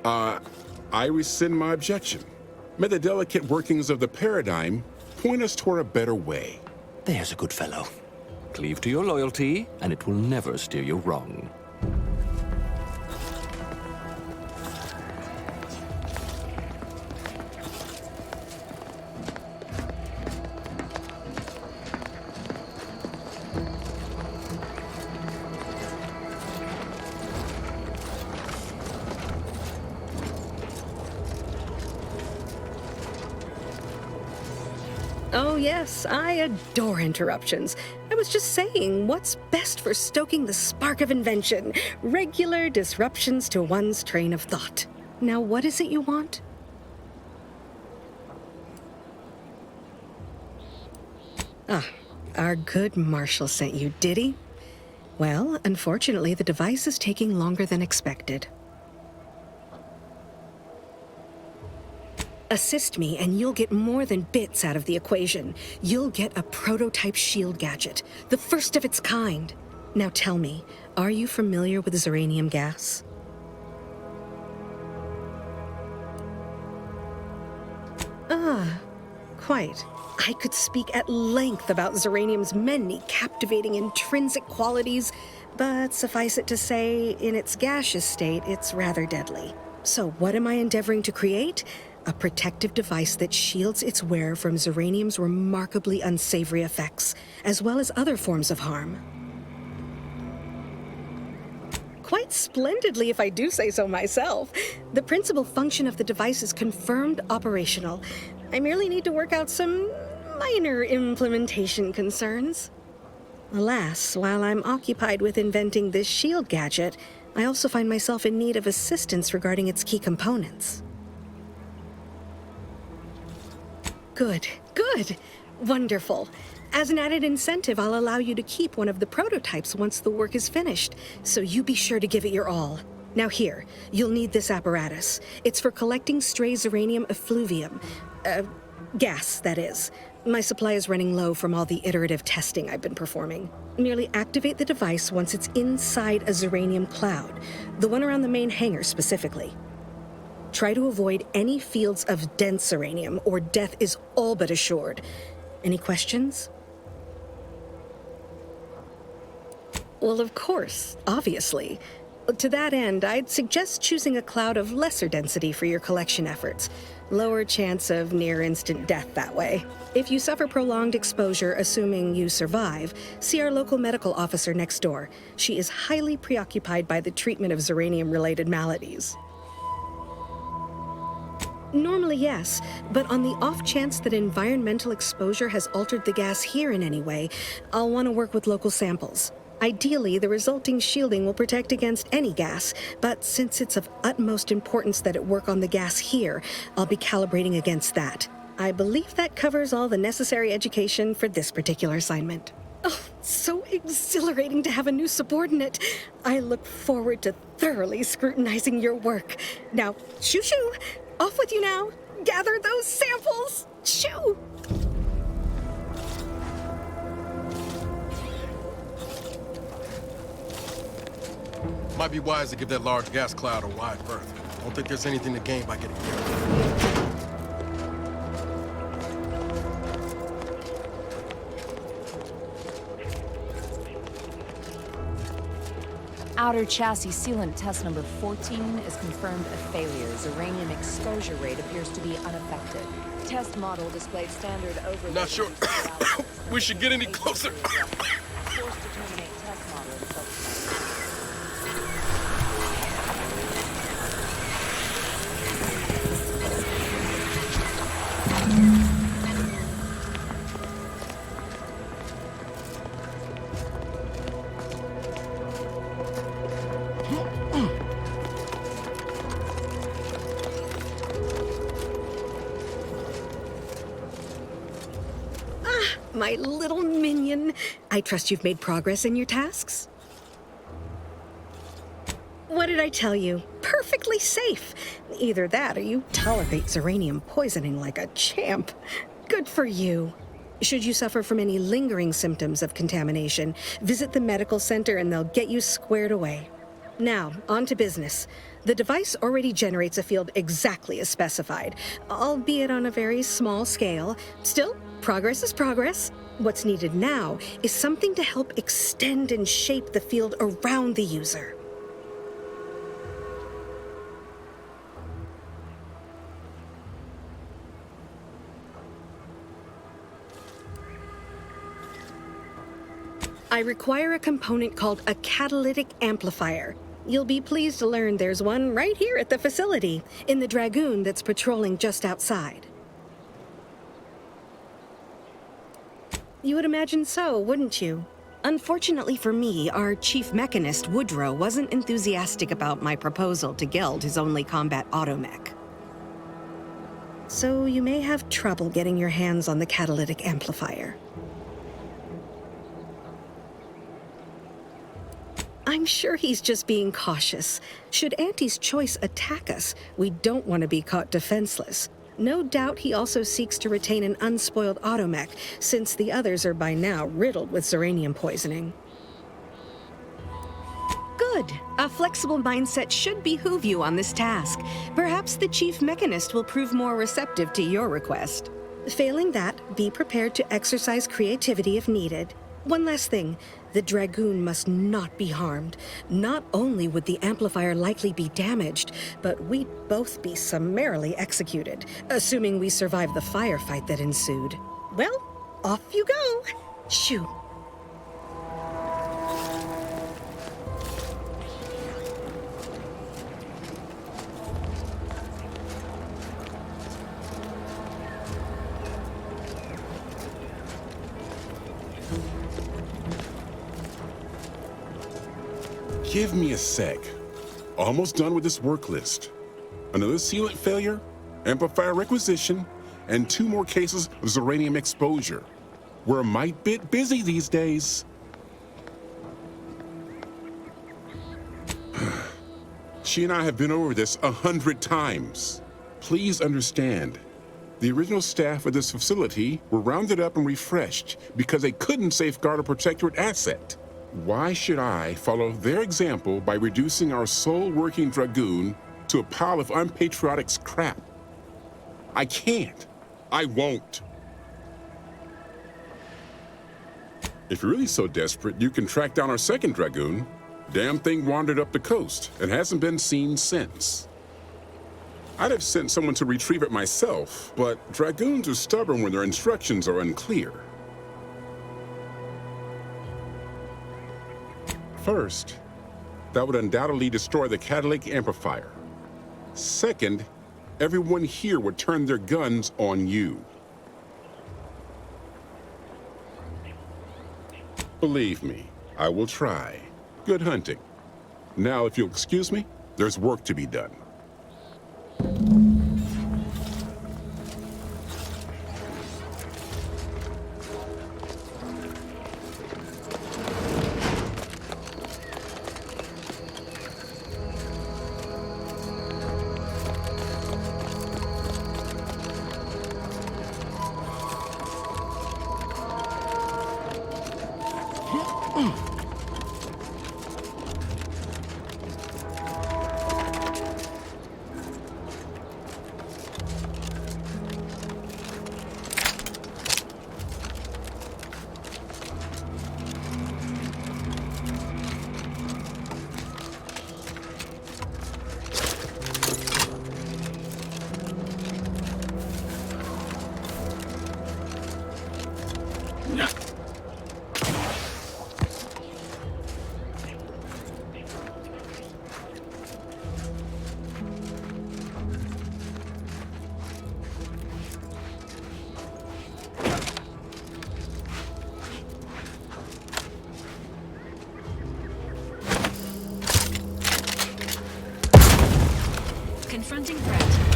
I rescind my objection. May the delicate workings of the paradigm point us toward a better way. There's a good fellow. Cleave to your loyalty, and it will never steer you wrong. Oh yes, I adore interruptions. I was just saying, what's best for stoking the spark of invention? Regular disruptions to one's train of thought. Now what is it you want? Ah, our good Marshal sent you, did he? Well, unfortunately, the device is taking longer than expected. Assist me, and you'll get more than bits out of the equation. You'll get a prototype shield gadget, the first of its kind. Now tell me, are you familiar with Zeranium gas? Quite. I could speak at length about Zeranium's many captivating intrinsic qualities, but suffice it to say, in its gaseous state, it's rather deadly. So what am I endeavoring to create? A protective device that shields its wearer from Zeranium's remarkably unsavory effects, as well as other forms of harm. Quite splendidly, if I do say so myself. The principal function of the device is confirmed operational. I merely need to work out some minor implementation concerns. Alas, while I'm occupied with inventing this shield gadget, I also find myself in need of assistance regarding its key components. Good. Wonderful. As an added incentive, I'll allow you to keep one of the prototypes once the work is finished, so you be sure to give it your all. Now here, you'll need this apparatus. It's for collecting stray Zeranium effluvium. Gas, that is. My supply is running low from all the iterative testing I've been performing. Merely activate the device once it's inside a Zeranium cloud, the one around the main hangar specifically. Try to avoid any fields of dense Zeranium, or death is all but assured. Any questions? Well, of course, obviously. To that end, I'd suggest choosing a cloud of lesser density for your collection efforts. Lower chance of near-instant death that way. If you suffer prolonged exposure, assuming you survive, see our local medical officer next door. She is highly preoccupied by the treatment of Zeranium-related maladies. Normally, yes, but on the off chance that environmental exposure has altered the gas here in any way, I'll want to work with local samples. Ideally, the resulting shielding will protect against any gas, but since it's of utmost importance that it work on the gas here, I'll be calibrating against that. I believe that covers all the necessary education for this particular assignment. Oh, so exhilarating to have a new subordinate. I look forward to thoroughly scrutinizing your work. Now, shoo-shoo! Off with you now! Gather those samples! Shoo! Might be wise to give that large gas cloud a wide berth. I don't think there's anything to gain by getting killed. Outer chassis sealant test number 14 is confirmed a failure. Uranium exposure rate appears to be unaffected. Test model displayed standard overload. Not sure we should get any closer. Forced to terminate test model in subsequent. My little minion. I trust you've made progress in your tasks? What did I tell you? Perfectly safe. Either that or you tolerate Zeranium poisoning like a champ. Good for you. Should you suffer from any lingering symptoms of contamination, visit the medical center and they'll get you squared away. Now, on to business. The device already generates a field exactly as specified, albeit on a very small scale. Still, progress is progress. What's needed now is something to help extend and shape the field around the user. I require a component called a catalytic amplifier. You'll be pleased to learn there's one right here at the facility, in the Dragoon that's patrolling just outside. You would imagine so, wouldn't you? Unfortunately for me, our chief mechanist, Woodrow, wasn't enthusiastic about my proposal to gild his only combat automech. So you may have trouble getting your hands on the catalytic amplifier. I'm sure he's just being cautious. Should Auntie's choice attack us, we don't want to be caught defenseless. No doubt he also seeks to retain an unspoiled automech, since the others are by now riddled with Zeranium poisoning. Good. A flexible mindset should behoove you on this task. Perhaps the chief mechanist will prove more receptive to your request. Failing that, be prepared to exercise creativity if needed. One last thing. The Dragoon must not be harmed. Not only would the amplifier likely be damaged, but we'd both be summarily executed, assuming we survive the firefight that ensued. Well, off you go. Shoo. Give me a sec. Almost done with this work list. Another sealant failure, amplifier requisition, and 2 more cases of Zeranium exposure. We're a mite bit busy these days. She and I have been over this 100 times. Please understand, the original staff of this facility were rounded up and refreshed because they couldn't safeguard a protectorate asset. Why should I follow their example by reducing our sole working Dragoon to a pile of unpatriotic scrap? I can't. I won't. If you're really so desperate, you can track down our second Dragoon. Damn thing wandered up the coast and hasn't been seen since. I'd have sent someone to retrieve it myself, but Dragoons are stubborn when their instructions are unclear. First, that would undoubtedly destroy the catalytic amplifier. Second, everyone here would turn their guns on you. Believe me, I will try. Good hunting. Now, if you'll excuse me, there's work to be done. Confronting threat.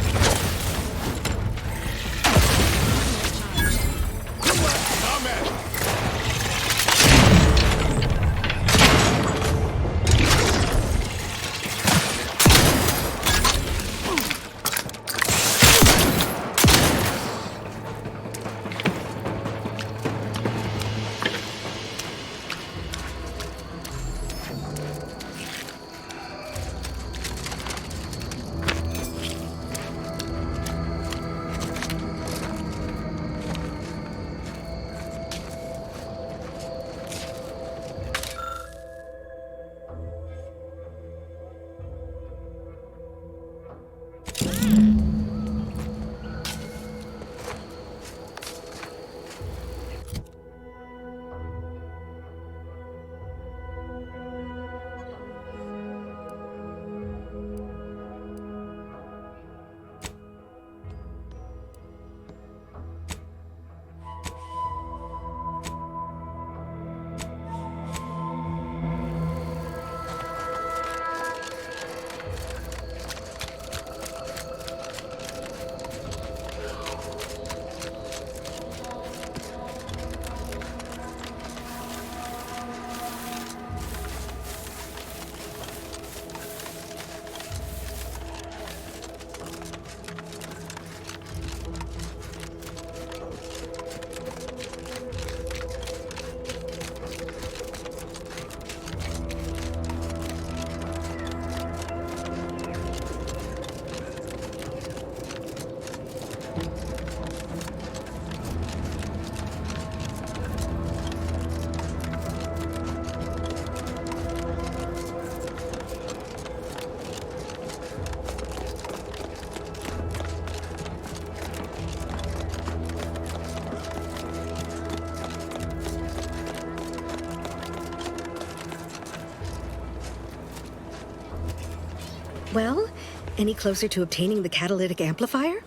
Well, any closer to obtaining the catalytic amplifier?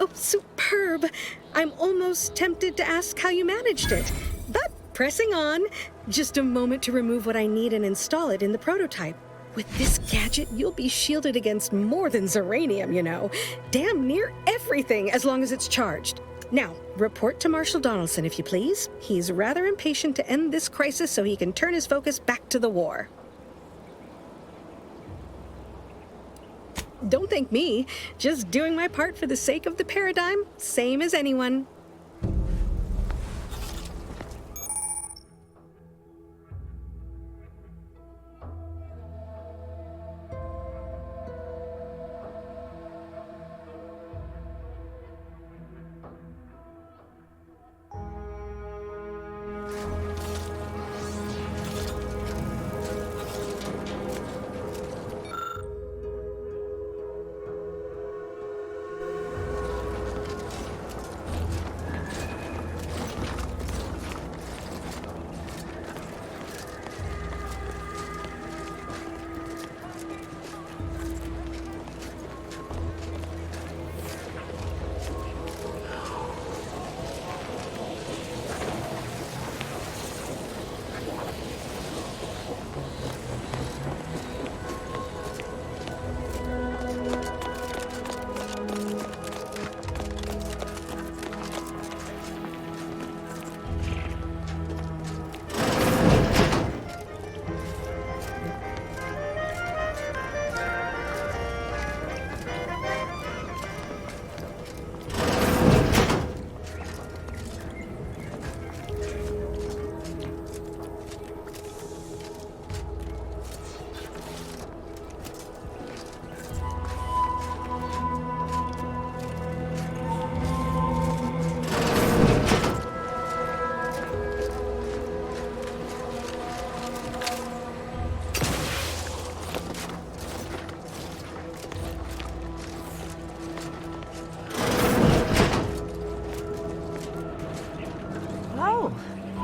Oh, superb! I'm almost tempted to ask how you managed it. But pressing on, just a moment to remove what I need and install it in the prototype. With this gadget, you'll be shielded against more than Zeranium, you know. Damn near everything, as long as it's charged. Now, report to Marshal Donaldson, if you please. He's rather impatient to end this crisis so he can turn his focus back to the war. Don't thank me. Just doing my part for the sake of the paradigm, same as anyone.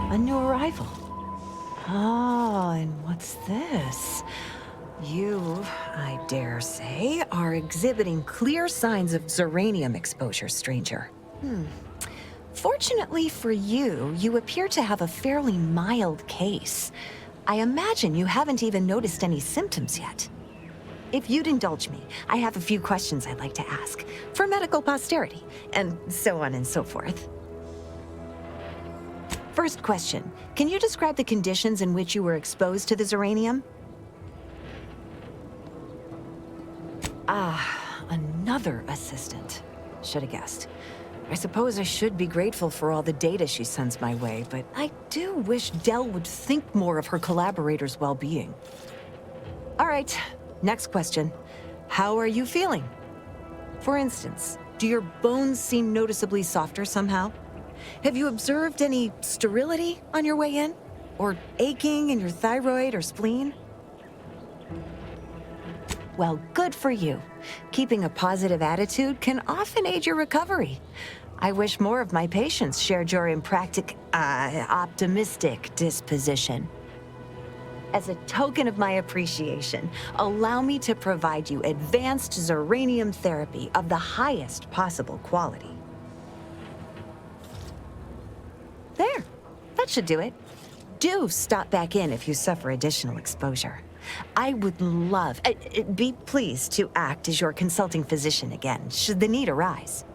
A new arrival. Ah, and what's this? You, I dare say, are exhibiting clear signs of Zeranium exposure, stranger. Fortunately for you, you appear to have a fairly mild case. I imagine you haven't even noticed any symptoms yet. If you'd indulge me, I have a few questions I'd like to ask, for medical posterity, and so on and so forth. First question, can you describe the conditions in which you were exposed to the Zeranium? Ah, another assistant. Should have guessed. I suppose I should be grateful for all the data she sends my way, but I do wish Del would think more of her collaborators' well-being. All right, next question. How are you feeling? For instance, do your bones seem noticeably softer somehow? Have you observed any sterility on your way in? Or aching in your thyroid or spleen? Well, good for you. Keeping a positive attitude can often aid your recovery. I wish more of my patients shared your optimistic disposition. As a token of my appreciation, allow me to provide you advanced Zeranium therapy of the highest possible quality. There, that should do it. Do stop back in if you suffer additional exposure. I would love, be pleased to act as your consulting physician again, should the need arise.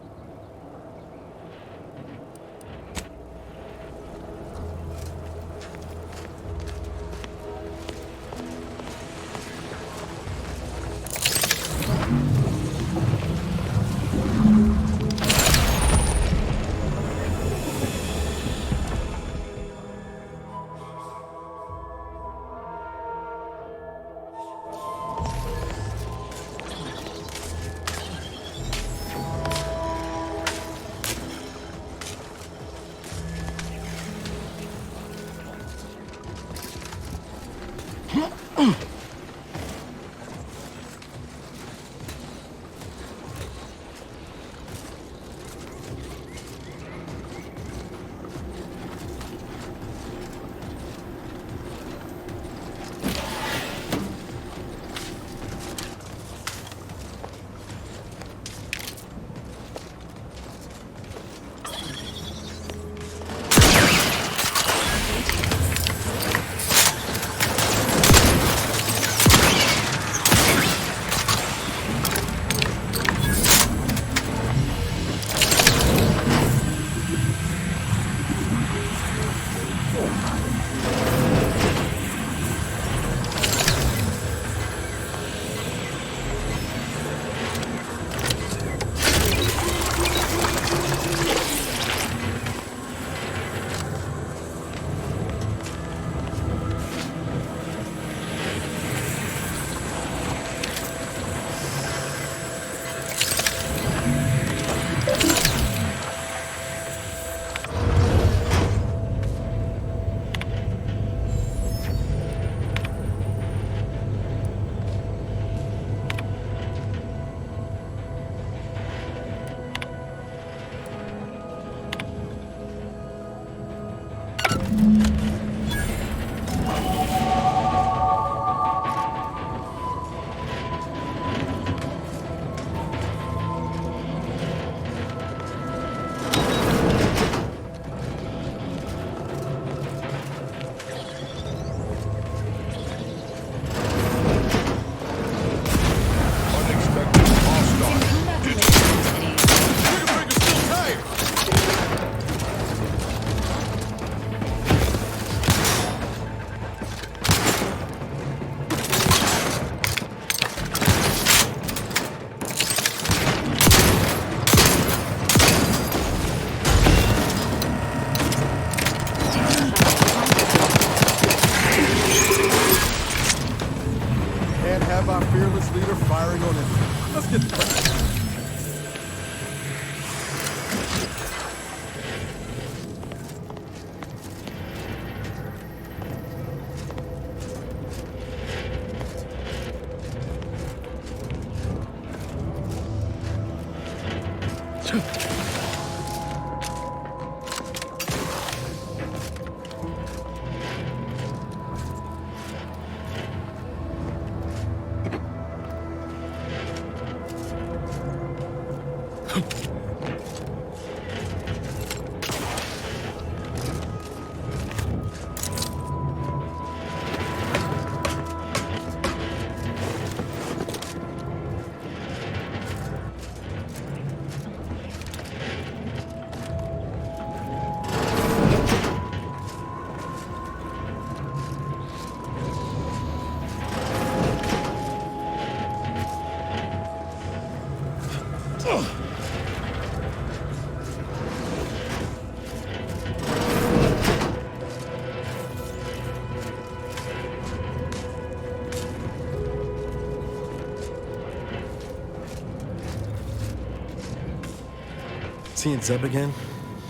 Seeing Zeb again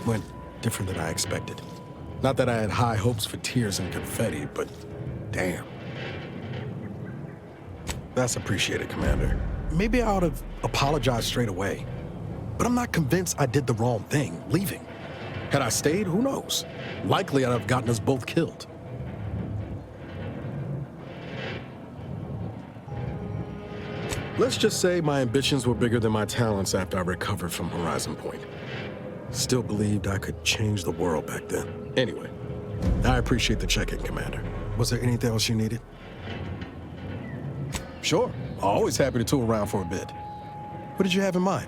went different than I expected. Not that I had high hopes for tears and confetti, but damn. That's appreciated, Commander. Maybe I ought to apologize straight away. But I'm not convinced I did the wrong thing, leaving. Had I stayed, who knows? Likely I'd have gotten us both killed. Let's just say my ambitions were bigger than my talents after I recovered from Horizon Point. Still believed I could change the world back then. Anyway, I appreciate the check-in, Commander. Was there anything else you needed? Sure. Always happy to tool around for a bit. What did you have in mind?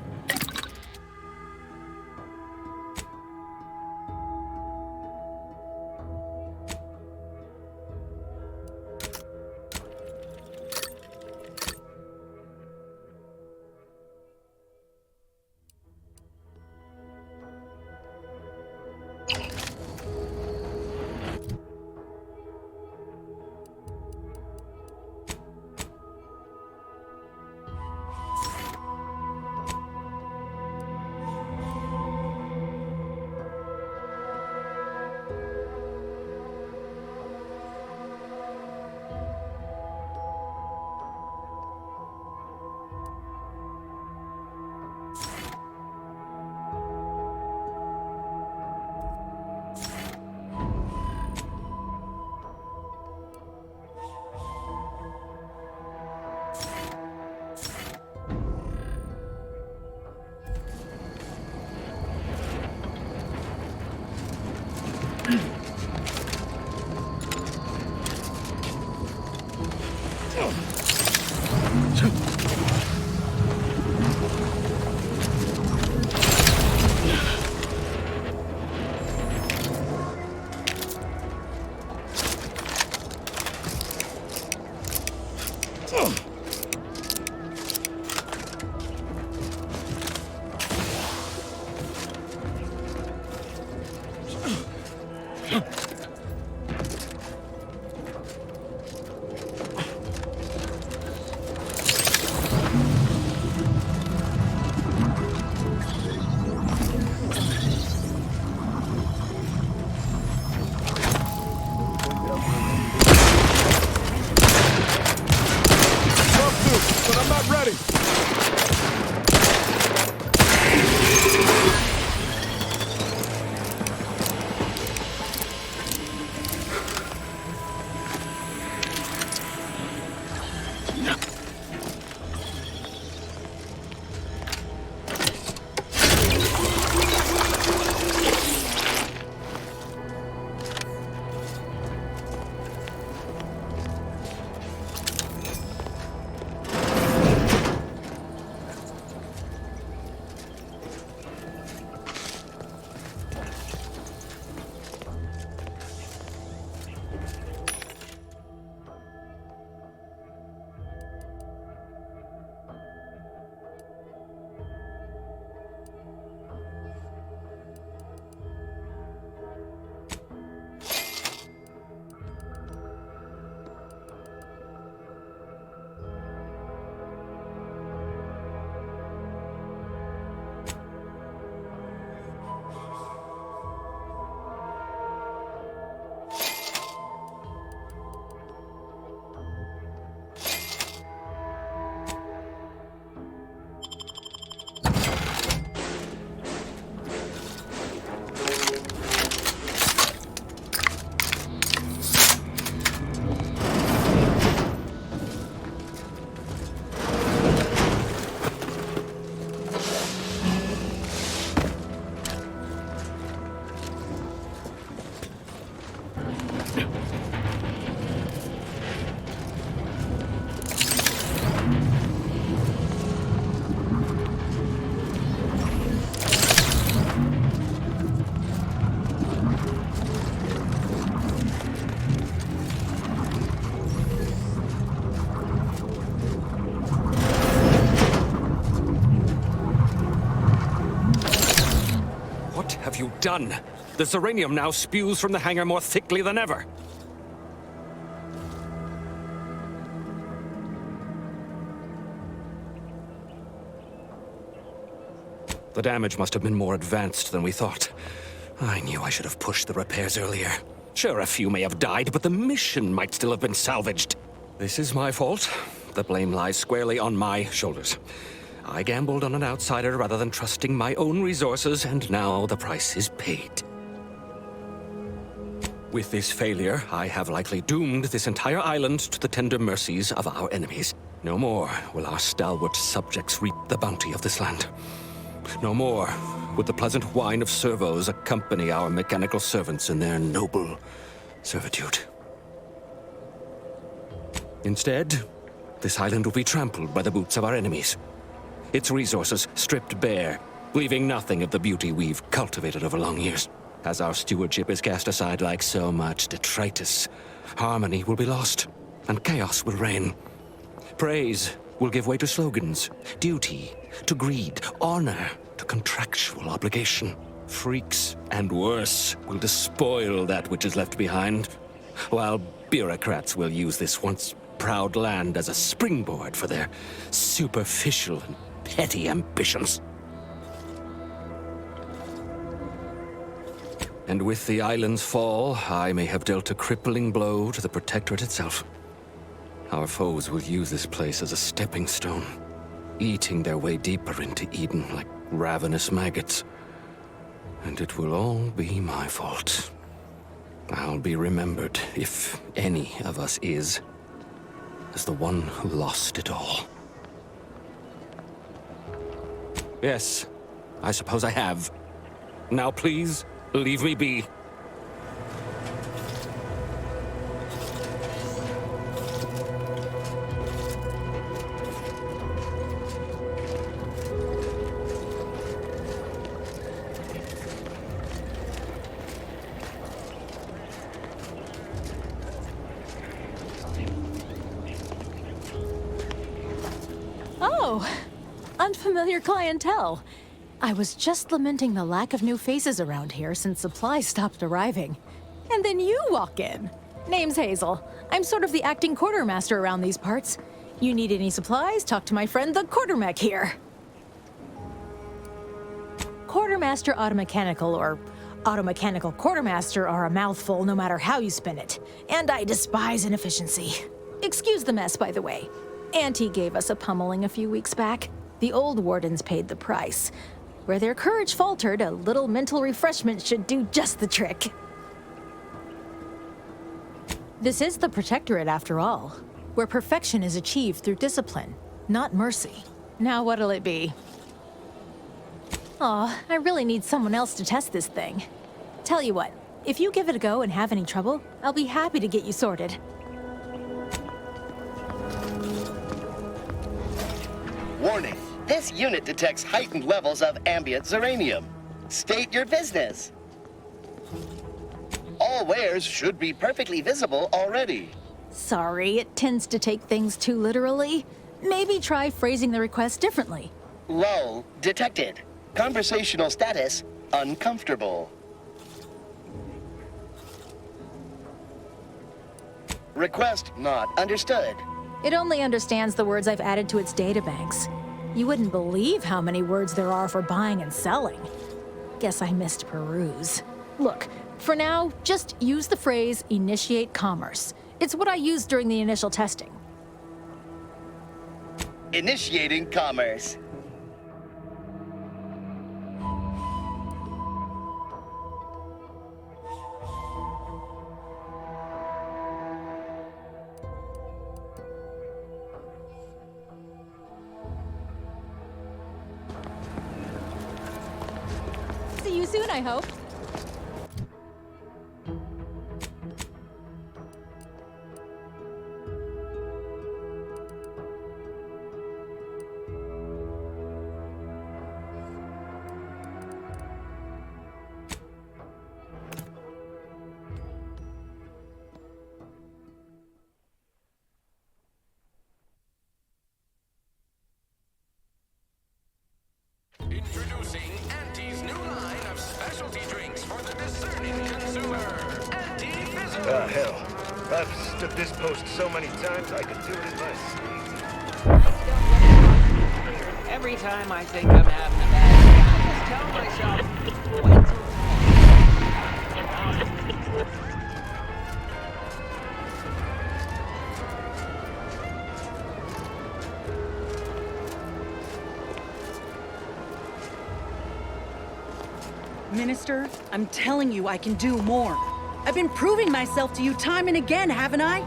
Have you done? The Zeranium now spews from the hangar more thickly than ever. The damage must have been more advanced than we thought. I knew I should have pushed the repairs earlier. Sure, a few may have died, but the mission might still have been salvaged. This is my fault. The blame lies squarely on my shoulders. I gambled on an outsider rather than trusting my own resources, and now the price is paid. With this failure, I have likely doomed this entire island to the tender mercies of our enemies. No more will our stalwart subjects reap the bounty of this land. No more would the pleasant whine of servos accompany our mechanical servants in their noble servitude. Instead, this island will be trampled by the boots of our enemies. Its resources stripped bare, leaving nothing of the beauty we've cultivated over long years. As our stewardship is cast aside like so much detritus, harmony will be lost, and chaos will reign. Praise will give way to slogans, duty to greed, honor to contractual obligation. Freaks and worse will despoil that which is left behind, while bureaucrats will use this once proud land as a springboard for their superficial and petty ambitions. And with the island's fall, I may have dealt a crippling blow to the Protectorate itself. Our foes will use this place as a stepping stone, eating their way deeper into Eden like ravenous maggots. And it will all be my fault. I'll be remembered, if any of us is, as the one who lost it all. Yes, I suppose I have. Now please, leave me be. Oh, unfamiliar clientele. I was just lamenting the lack of new faces around here since supplies stopped arriving. And then you walk in. Name's Hazel. I'm sort of the acting quartermaster around these parts. You need any supplies, talk to my friend the quartermech here. Quartermaster automechanical or automechanical quartermaster are a mouthful no matter how you spin it. And I despise inefficiency. Excuse the mess, by the way. Auntie gave us a pummeling a few weeks back. The old wardens paid the price. Where their courage faltered, a little mental refreshment should do just the trick. This is the Protectorate, after all, where perfection is achieved through discipline, not mercy. Now what'll it be? Aw, I really need someone else to test this thing. Tell you what, if you give it a go and have any trouble, I'll be happy to get you sorted. Warning, this unit detects heightened levels of ambient zeranium. State your business. All wares should be perfectly visible already. Sorry, it tends to take things too literally. Maybe try phrasing the request differently. Lull detected. Conversational status uncomfortable. Request not understood. It only understands the words I've added to its databanks. You wouldn't believe how many words there are for buying and selling. Guess I missed peruse. Look, for now, just use the phrase initiate commerce. It's what I used during the initial testing. Initiating commerce. See you soon, I hope. Introducing Auntie's new line of specialty drinks for the discerning consumer. Anti-Fizzle. Hell. I've stood this post so many times I could do it in my sleep. Every time I think I'm having a bad tell myself, wait till Minister, I'm telling you I can do more. I've been proving myself to you time and again, haven't I?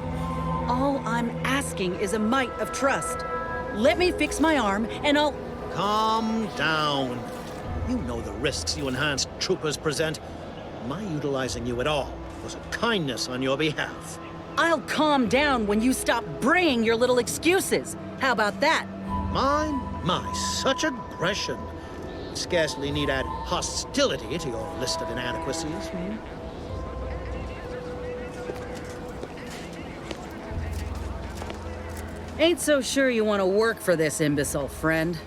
All I'm asking is a mite of trust. Let me fix my arm, and I'll... Calm down. You know the risks you enhanced troopers present. My utilizing you at all was a kindness on your behalf. I'll calm down when you stop bringing your little excuses. How about that? My, such aggression. Scarcely need add hostility to your list of inadequacies. Ain't so sure you want to work for this imbecile, friend.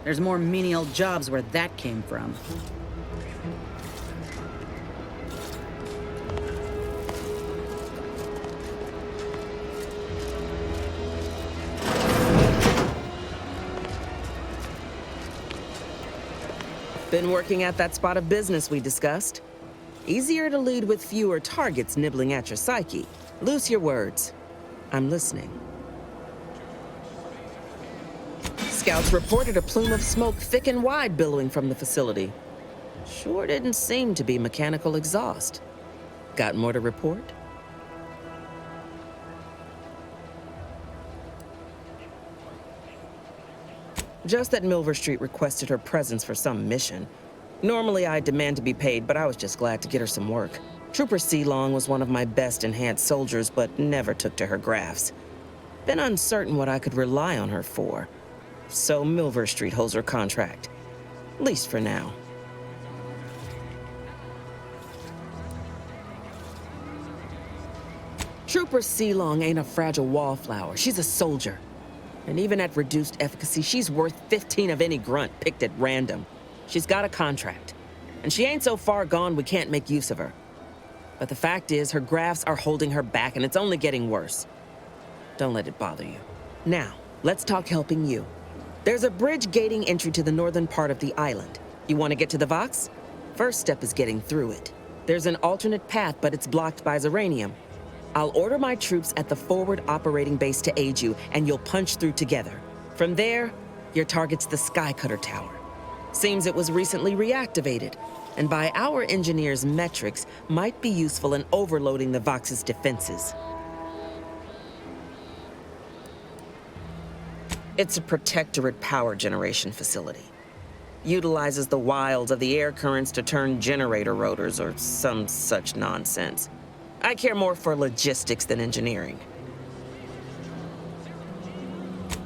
There's more menial jobs where that came from. Been working at that spot of business we discussed. Easier to lead with fewer targets nibbling at your psyche. Loose your words. I'm listening. Scouts reported a plume of smoke thick and wide billowing from the facility. Sure didn't seem to be mechanical exhaust. Got more to report? Just that Milver Street requested her presence for some mission. Normally I'd demand to be paid, but I was just glad to get her some work. Trooper Sealong was one of my best enhanced soldiers, but never took to her grafts. Been uncertain what I could rely on her for. So Milver Street holds her contract. At least for now. Trooper Sealong ain't a fragile wallflower. She's a soldier. And even at reduced efficacy, she's worth 15 of any grunt picked at random. She's got a contract. And she ain't so far gone we can't make use of her. But the fact is, her grafts are holding her back, and it's only getting worse. Don't let it bother you. Now, let's talk helping you. There's a bridge gating entry to the northern part of the island. You want to get to the Vox? First step is getting through it. There's an alternate path, but it's blocked by Zeranium. I'll order my troops at the forward operating base to aid you, and you'll punch through together. From there, your target's the Skycutter Tower. Seems it was recently reactivated, and by our engineers' metrics, might be useful in overloading the Vox's defenses. It's a Protectorate power generation facility. Utilizes the wilds of the air currents to turn generator rotors or some such nonsense. I care more for logistics than engineering.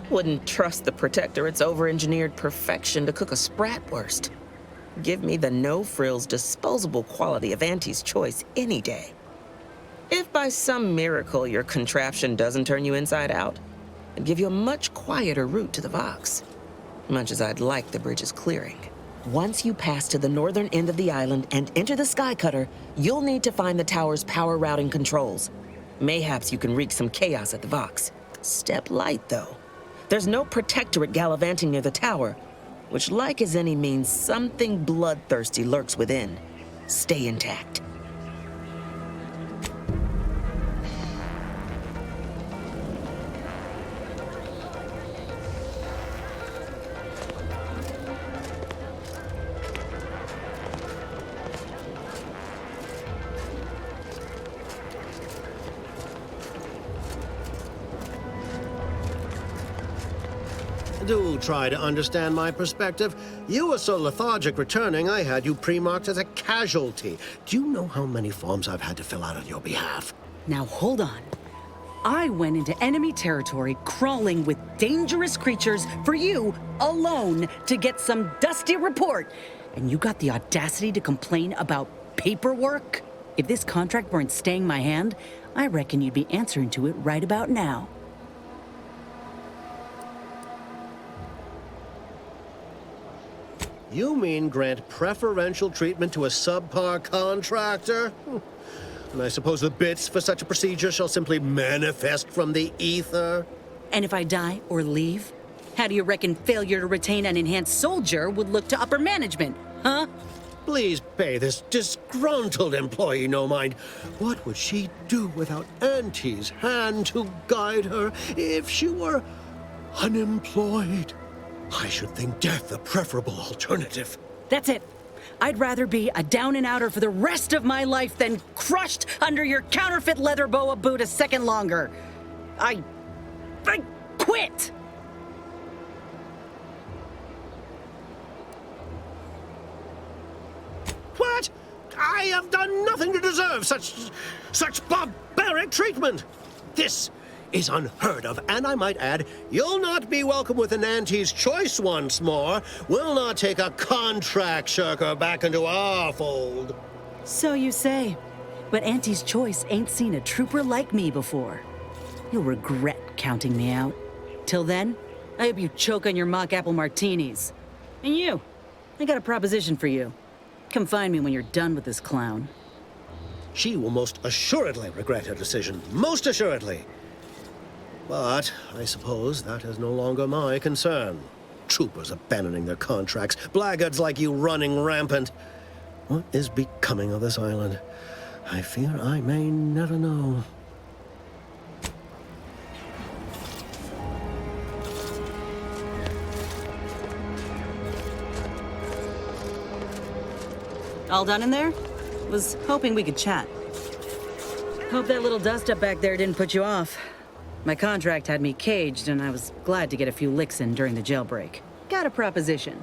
Wouldn't trust the Protectorate's over-engineered perfection to cook a spratwurst. Give me the no-frills, disposable quality of Auntie's choice any day. If by some miracle your contraption doesn't turn you inside out, I'd give you a much quieter route to the Vox. Much as I'd like the bridge's clearing. Once you pass to the northern end of the island and enter the Skycutter, you'll need to find the tower's power routing controls. Mayhaps you can wreak some chaos at the Vox. Step light, though. There's no Protectorate gallivanting near the tower, which, like as any, means something bloodthirsty lurks within. Stay intact. Do try to understand my perspective. You were so lethargic returning, I had you pre-marked as a casualty. Do you know how many forms I've had to fill out on your behalf? Now hold on. I went into enemy territory crawling with dangerous creatures for you alone to get some dusty report. And you got the audacity to complain about paperwork? If this contract weren't staying my hand, I reckon you'd be answering to it right about now. You mean grant preferential treatment to a subpar contractor? And I suppose the bits for such a procedure shall simply manifest from the ether? And if I die or leave, how do you reckon failure to retain an enhanced soldier would look to upper management? huh? Please pay this disgruntled employee no mind. What would she do without Auntie's hand to guide her if she were unemployed? I should think death the preferable alternative. That's it. I'd rather be a down-and-outer for the rest of my life than crushed under your counterfeit leather boa boot a second longer. I quit! What? I have done nothing to deserve such barbaric treatment. This is unheard of, and I might add, you'll not be welcome with an Auntie's choice once more. We'll not take a contract shirker back into our fold. So you say, but Auntie's choice ain't seen a trooper like me before. You'll regret counting me out. Till then, I hope you choke on your mock apple martinis. And you, I got a proposition for you. Come find me when you're done with this clown. She will most assuredly regret her decision. Most assuredly. But I suppose that is no longer my concern. Troopers abandoning their contracts, blackguards like you running rampant. What is becoming of this island? I fear I may never know. All done in there? Was hoping we could chat. Hope that little dust-up back there didn't put you off. My contract had me caged, and I was glad to get a few licks in during the jailbreak. Got a proposition.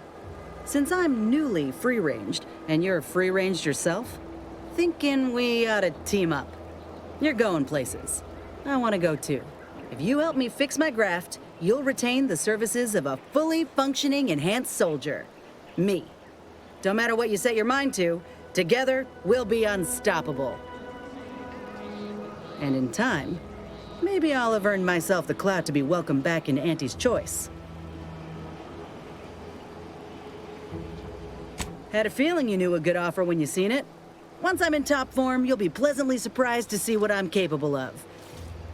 Since I'm newly free-ranged, and you're free-ranged yourself, thinking we ought to team up. You're going places. I want to go too. If you help me fix my graft, you'll retain the services of a fully functioning enhanced soldier. Me. Don't matter what you set your mind to, together we'll be unstoppable. And in time, maybe I'll have earned myself the clout to be welcomed back into Auntie's choice. Had a feeling you knew a good offer when you seen it. Once I'm in top form, you'll be pleasantly surprised to see what I'm capable of.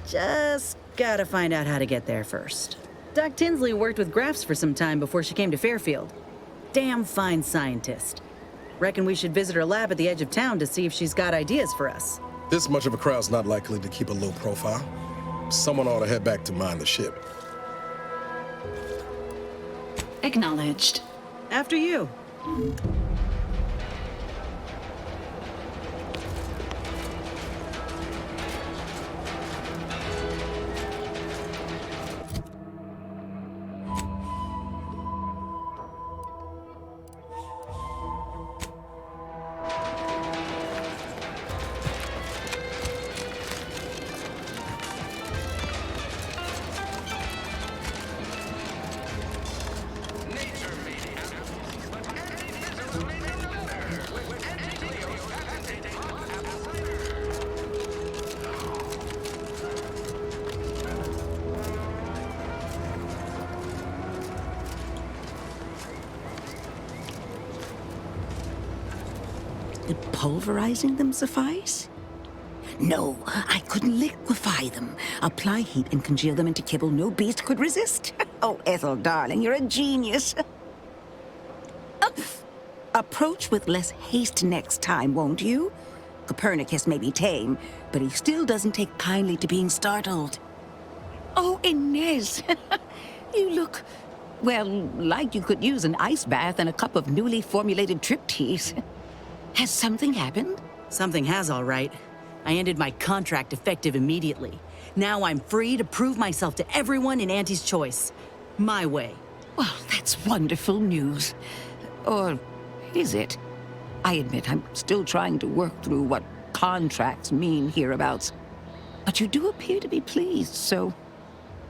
Just gotta find out how to get there first. Doc Tinsley worked with Grafts for some time before she came to Fairfield. Damn fine scientist. Reckon we should visit her lab at the edge of town to see if she's got ideas for us. This much of a crowd's not likely to keep a low profile. Someone ought to head back to mind the ship. Acknowledged. After you. Would pulverizing them suffice? No, I couldn't liquefy them. Apply heat and congeal them into kibble no beast could resist. Oh, Ethel, darling, you're a genius. Approach with less haste next time, won't you? Copernicus may be tame, but he still doesn't take kindly to being startled. Oh, Inez, you look, well, like you could use an ice bath and a cup of newly formulated trip teas. Has something happened? Something has, all right. I ended my contract effective immediately. Now I'm free to prove myself to everyone in Auntie's choice. My way. Well, that's wonderful news. Or is it? I admit I'm still trying to work through what contracts mean hereabouts. But you do appear to be pleased, so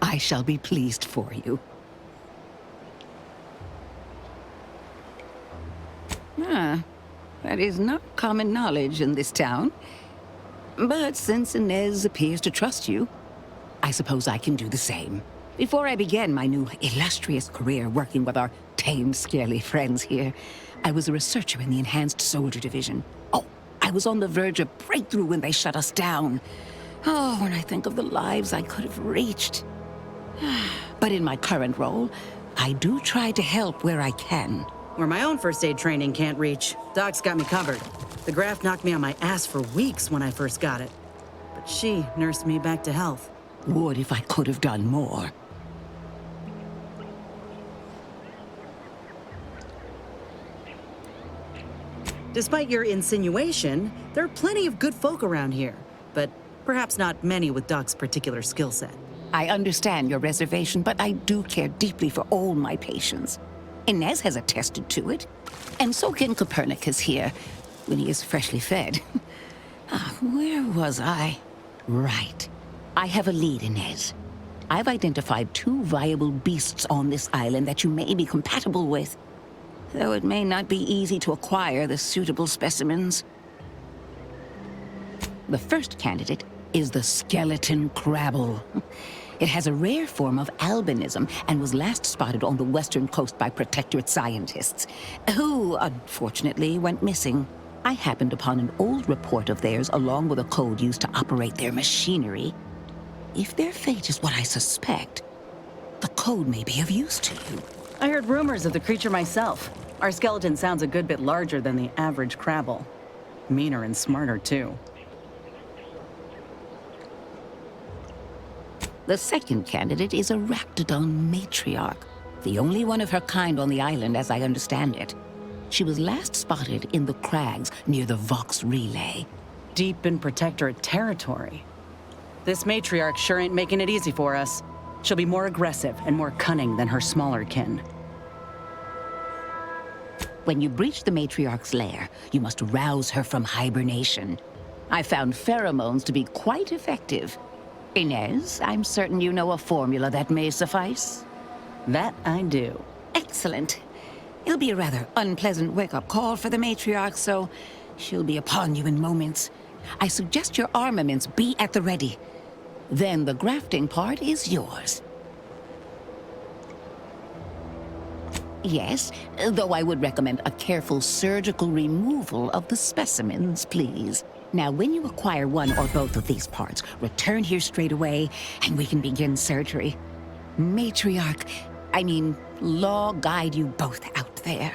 I shall be pleased for you. That is not common knowledge in this town. But since Inez appears to trust you, I suppose I can do the same. Before I began my new illustrious career working with our tame, scaly friends here, I was a researcher in the Enhanced Soldier Division. Oh, I was on the verge of breakthrough when they shut us down. Oh, when I think of the lives I could have reached. But in my current role, I do try to help where I can. where my own first aid training can't reach. Doc's got me covered. The graft knocked me on my ass for weeks when I first got it. But she nursed me back to health. Would if I could have done more. Despite your insinuation, there are plenty of good folk around here, but perhaps not many with Doc's particular skill set. I understand your reservation, but I do care deeply for all my patients. Inez has attested to it, and so can Copernicus here, when he is freshly fed. Where was I? Right. I have a lead, Inez. I've identified 2 viable beasts on this island that you may be compatible with, though it may not be easy to acquire the suitable specimens. The first candidate is the skeleton crabble. It has a rare form of albinism and was last spotted on the western coast by Protectorate scientists, who, unfortunately, went missing. I happened upon an old report of theirs along with a code used to operate their machinery. If their fate is what I suspect, the code may be of use to you. I heard rumors of the creature myself. Our skeleton sounds a good bit larger than the average crabble. Meaner and smarter, too. The second candidate is a Raptidon matriarch, the only one of her kind on the island as I understand it. She was last spotted in the crags near the Vox Relay. Deep in Protectorate territory. This matriarch sure ain't making it easy for us. She'll be more aggressive and more cunning than her smaller kin. When you breach the matriarch's lair, you must rouse her from hibernation. I found pheromones to be quite effective. Inez, I'm certain you know a formula that may suffice. That I do. Excellent. It'll be a rather unpleasant wake-up call for the matriarch, so she'll be upon you in moments. I suggest your armaments be at the ready. Then the grafting part is yours. Yes, though I would recommend a careful surgical removal of the specimens, please. Now, when you acquire one or both of these parts, return here straight away, and we can begin surgery. Law guide you both out there.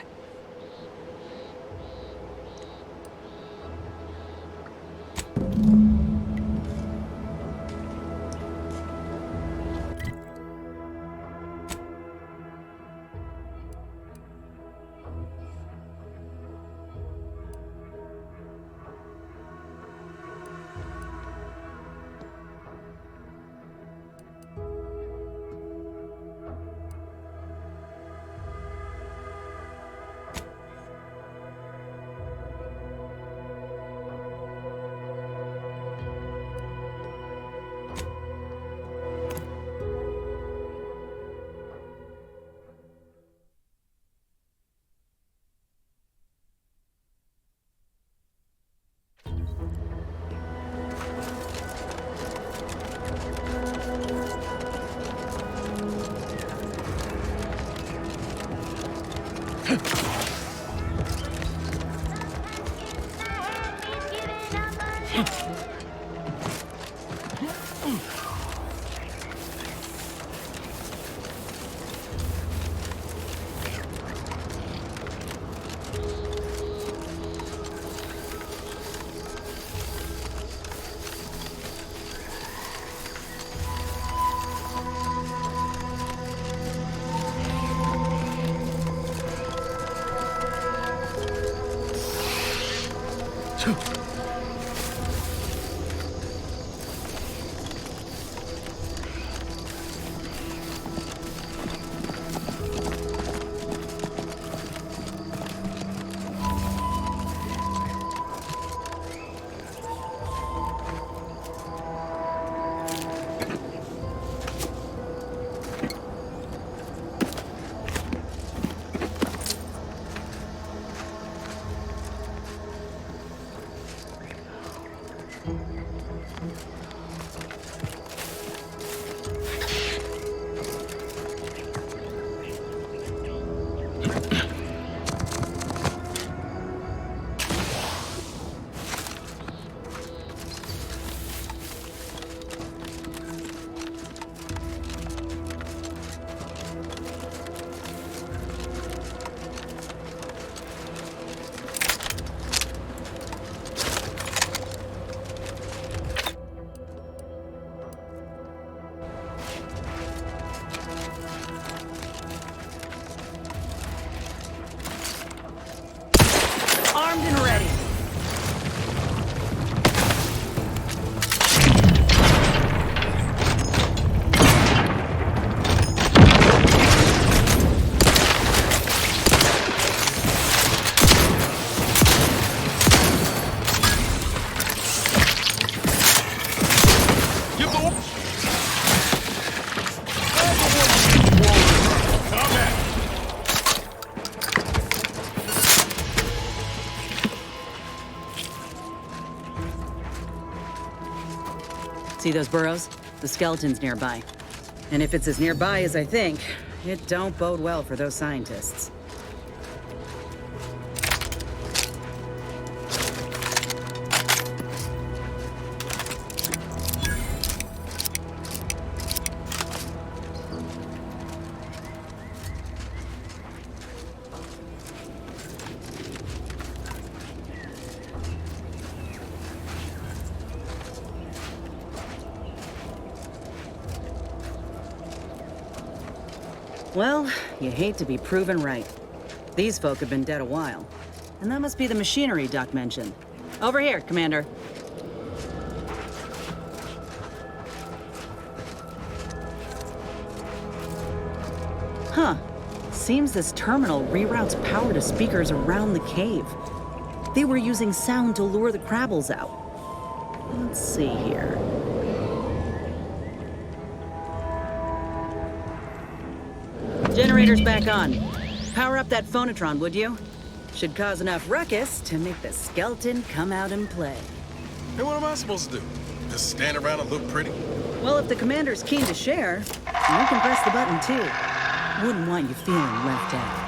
See those burrows? The skeleton's nearby. And if it's as nearby as I think, it don't bode well for those scientists. Well, you hate to be proven right. These folk have been dead a while. And that must be the machinery Duck mentioned. Over here, Commander. Huh. Seems this terminal reroutes power to speakers around the cave. They were using sound to lure the Crabbles out. Let's see here. Generator's back on. Power up that phonotron, would you? Should cause enough ruckus to make the skeleton come out and play. Hey, what am I supposed to do? Just stand around and look pretty? Well, if the commander's keen to share, you can press the button too. Wouldn't want you feeling left out.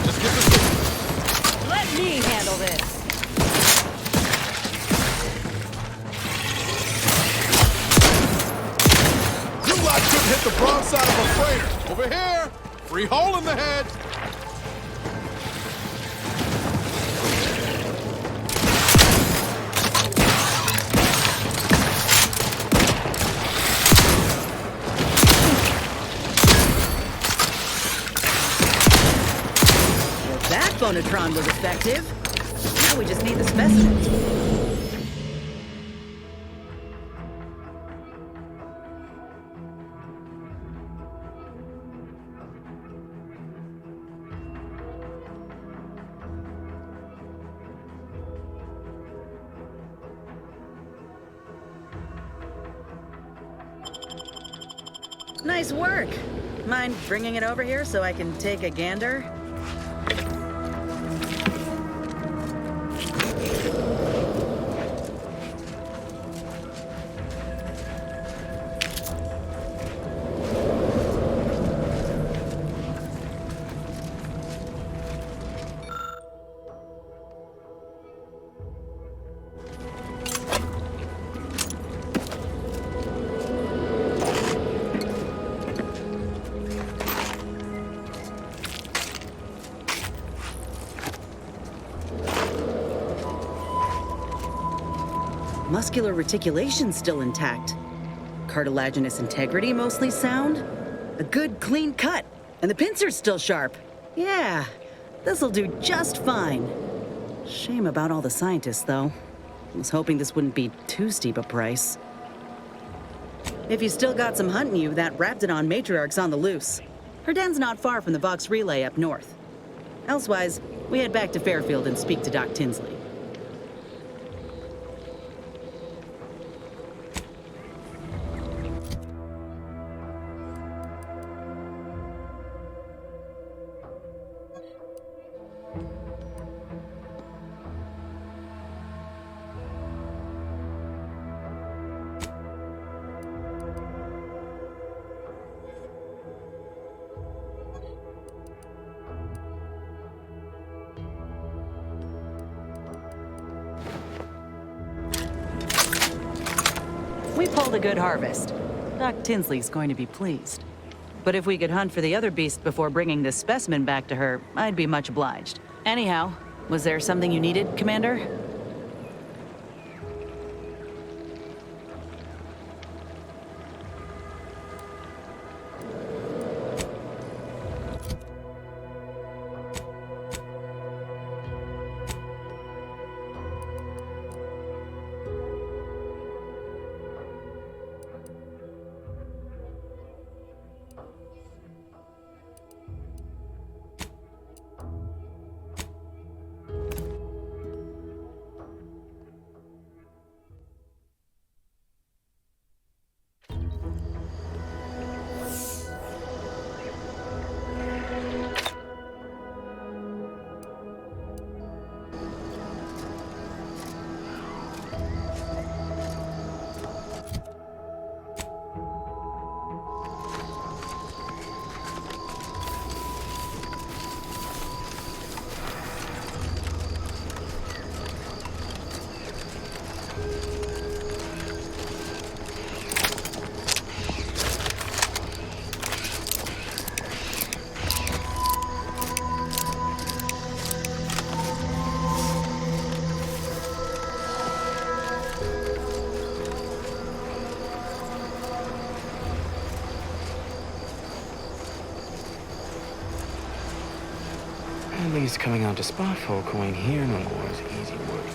Just get the signal. Let me handle this. You lot couldn't hit the broadside of a freighter. Over here. Free hole in the head. Phonotron was effective. Now we just need the specimens. Nice work. Mind bringing it over here so I can take a gander? Muscular reticulation still intact. Cartilaginous integrity mostly sound. A good clean cut. And the pincer's still sharp. Yeah, this'll do just fine. Shame about all the scientists, though. I was hoping this wouldn't be too steep a price. If you still got some hunt in you, that Raptidon matriarch's on the loose. Her den's not far from the Vox Relay up north. Elsewise, we head back to Fairfield and speak to Doc Tinsley. We pulled a good harvest. Doc Tinsley's going to be pleased. But if we could hunt for the other beast before bringing this specimen back to her, I'd be much obliged. Anyhow, was there something you needed, Commander? At least coming out to spot folk who ain't here no more is easy work.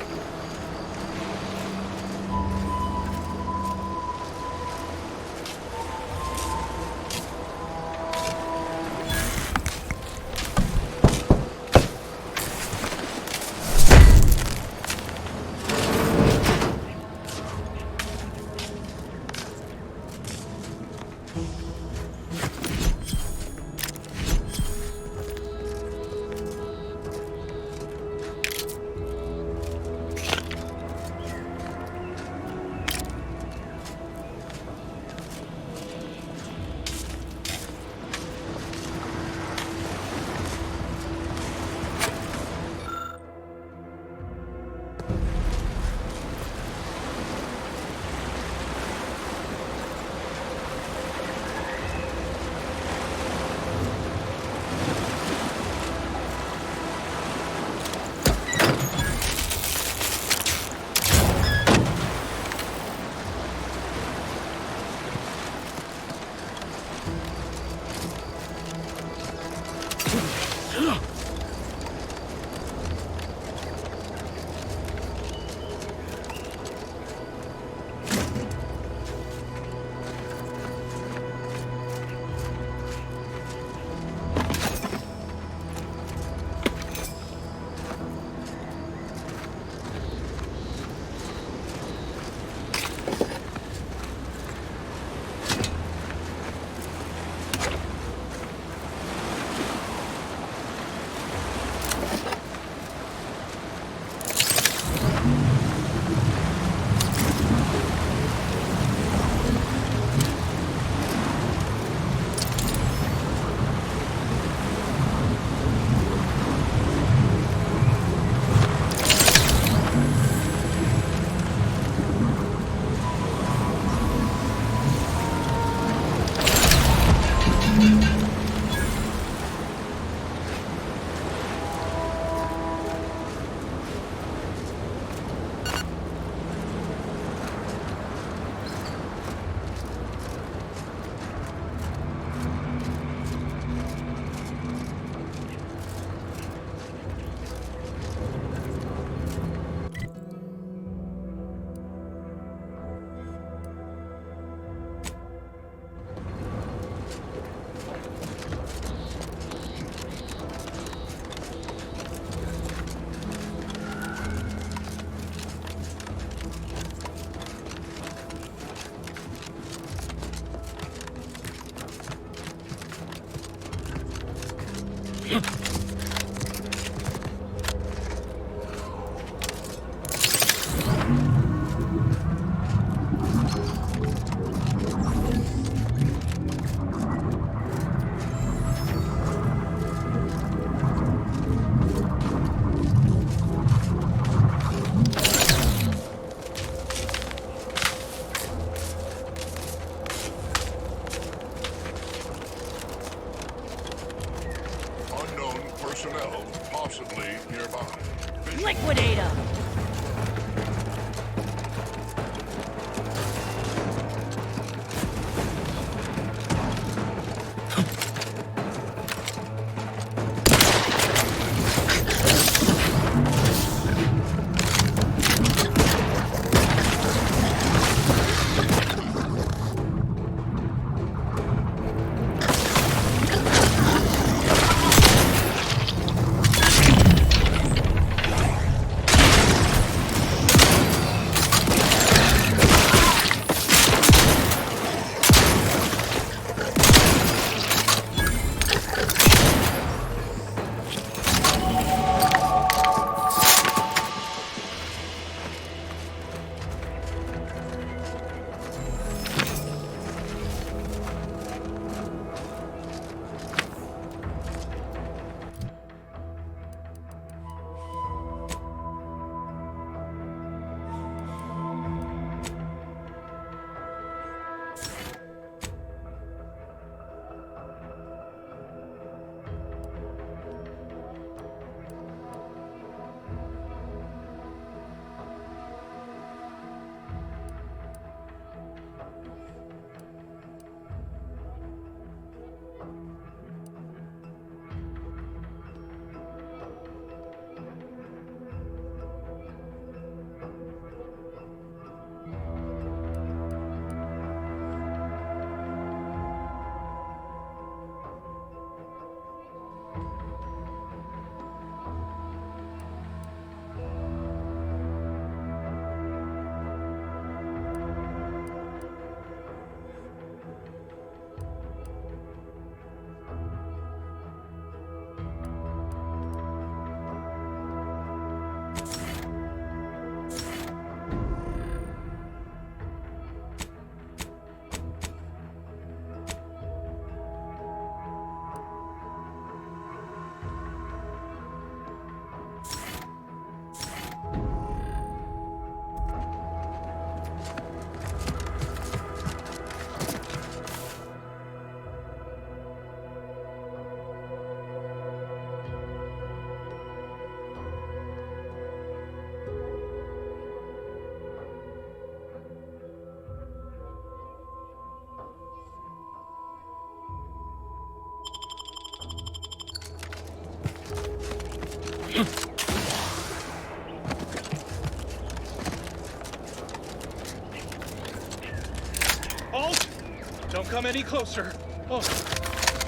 Don't come any closer. Oh,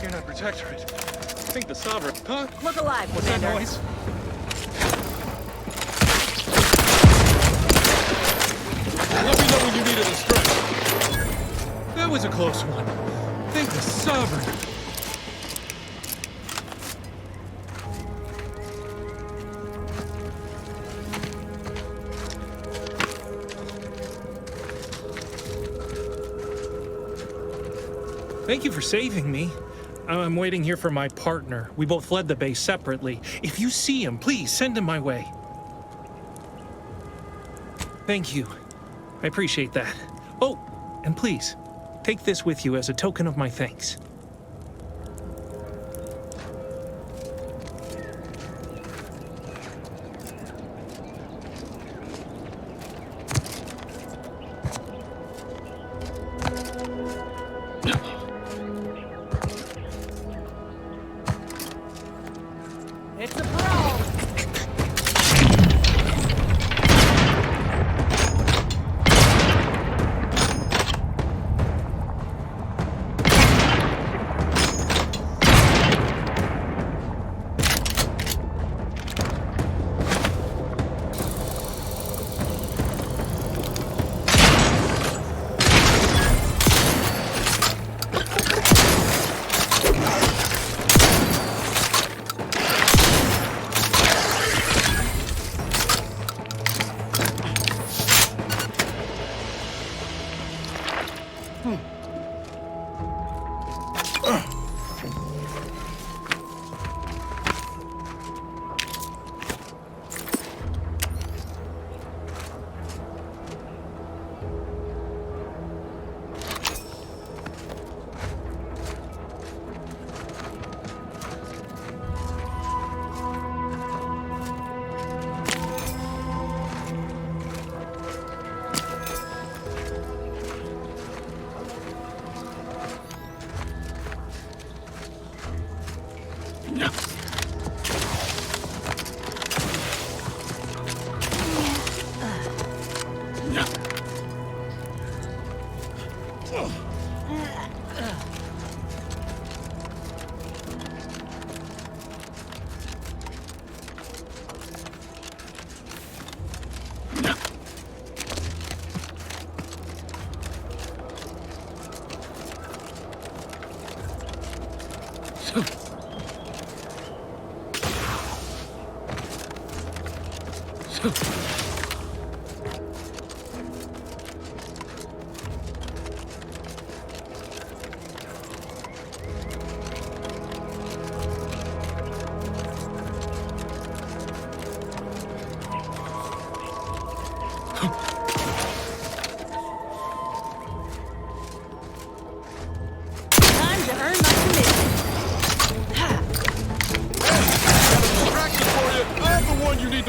you're not Protectorate. I think the Sovereign. Huh? Look alive, What's that Commander. noise? Let me know when you needed a stretch. That was a close one. Thank the Sovereign. Thank you for saving me. I'm waiting here for my partner. We both fled the base separately. If you see him, please send him my way. Thank you. I appreciate that. Oh, and please, take this with you as a token of my thanks. It's a pro!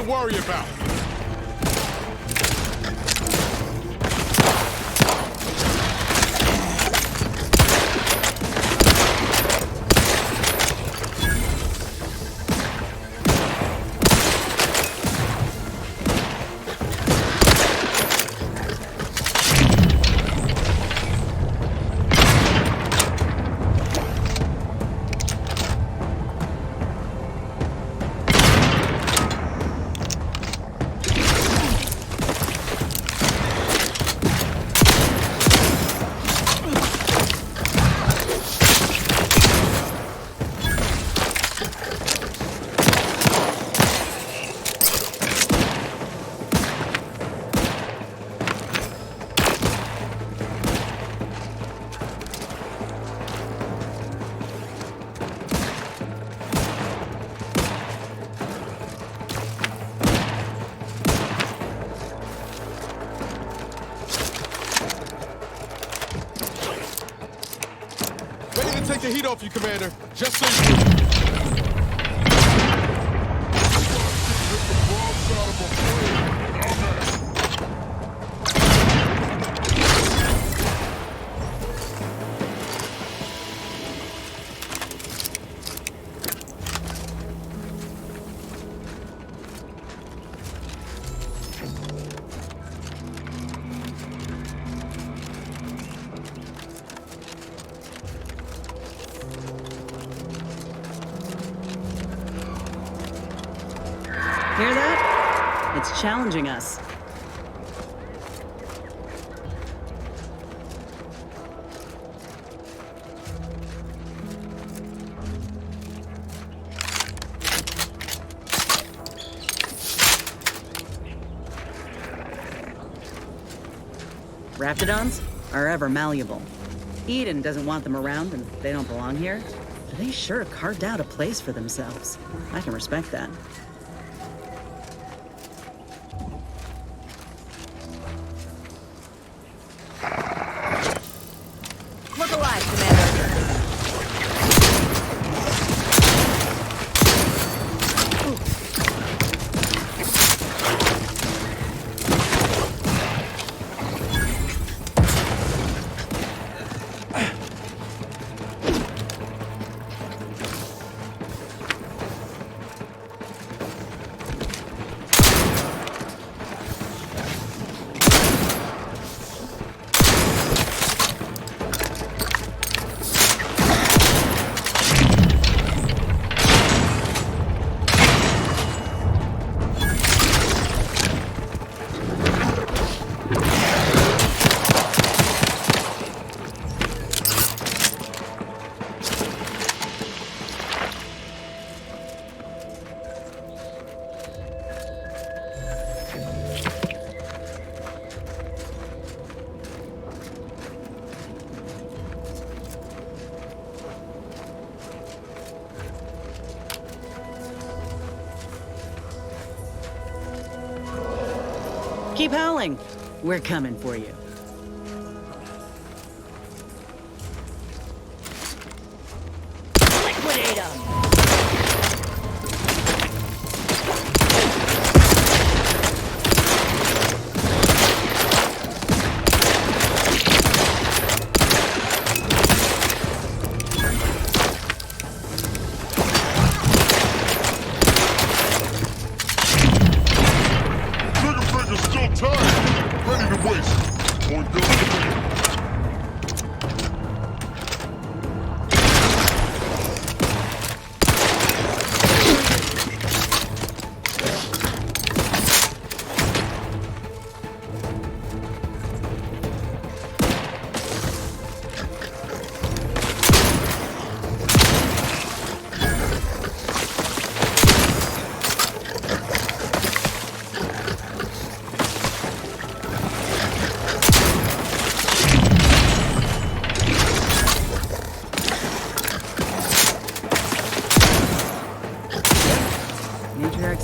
Worry about. Take the heat off you, Commander. Just so you know. challenging us. Raptidons are ever malleable. Eden doesn't want them around and they don't belong here. But they sure carved out a place for themselves. I can respect that. Look alive, Commander. Keep howling. We're coming for you. Liquidate 'em!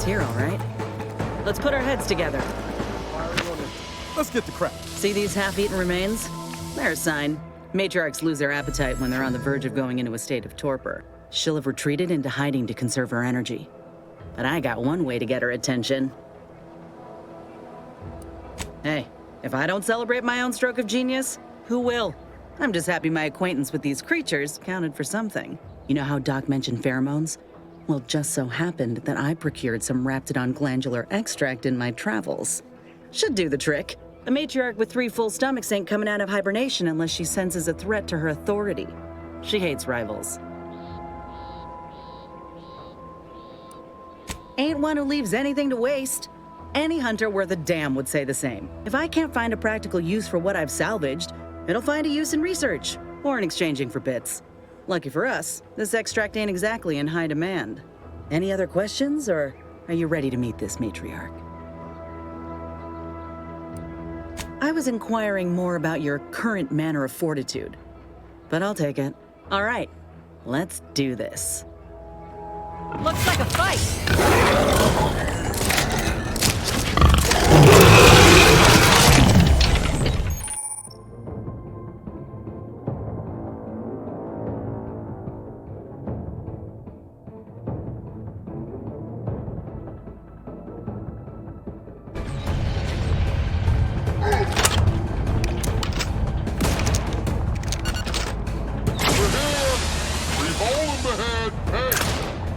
Here, all right? Let's put our heads together. Let's get the crap. See these half-eaten remains? They're a sign. Matriarchs lose their appetite when they're on the verge of going into a state of torpor. She'll have retreated into hiding to conserve her energy. But I got one way to get her attention. Hey, if I don't celebrate my own stroke of genius, who will? I'm just happy my acquaintance with these creatures counted for something. You know how Doc mentioned pheromones? Well, it just so happened that I procured some Raptidon glandular extract in my travels. Should do the trick. A matriarch with 3 full stomachs ain't coming out of hibernation unless she senses a threat to her authority. She hates rivals. Ain't one who leaves anything to waste. Any hunter worth a damn would say the same. If I can't find a practical use for what I've salvaged, it'll find a use in research or in exchanging for bits. Lucky for us, this extract ain't exactly in high demand. Any other questions, or are you ready to meet this matriarch? I was inquiring more about your current manner of fortitude, but I'll take it. All right, let's do this. Looks like a fight!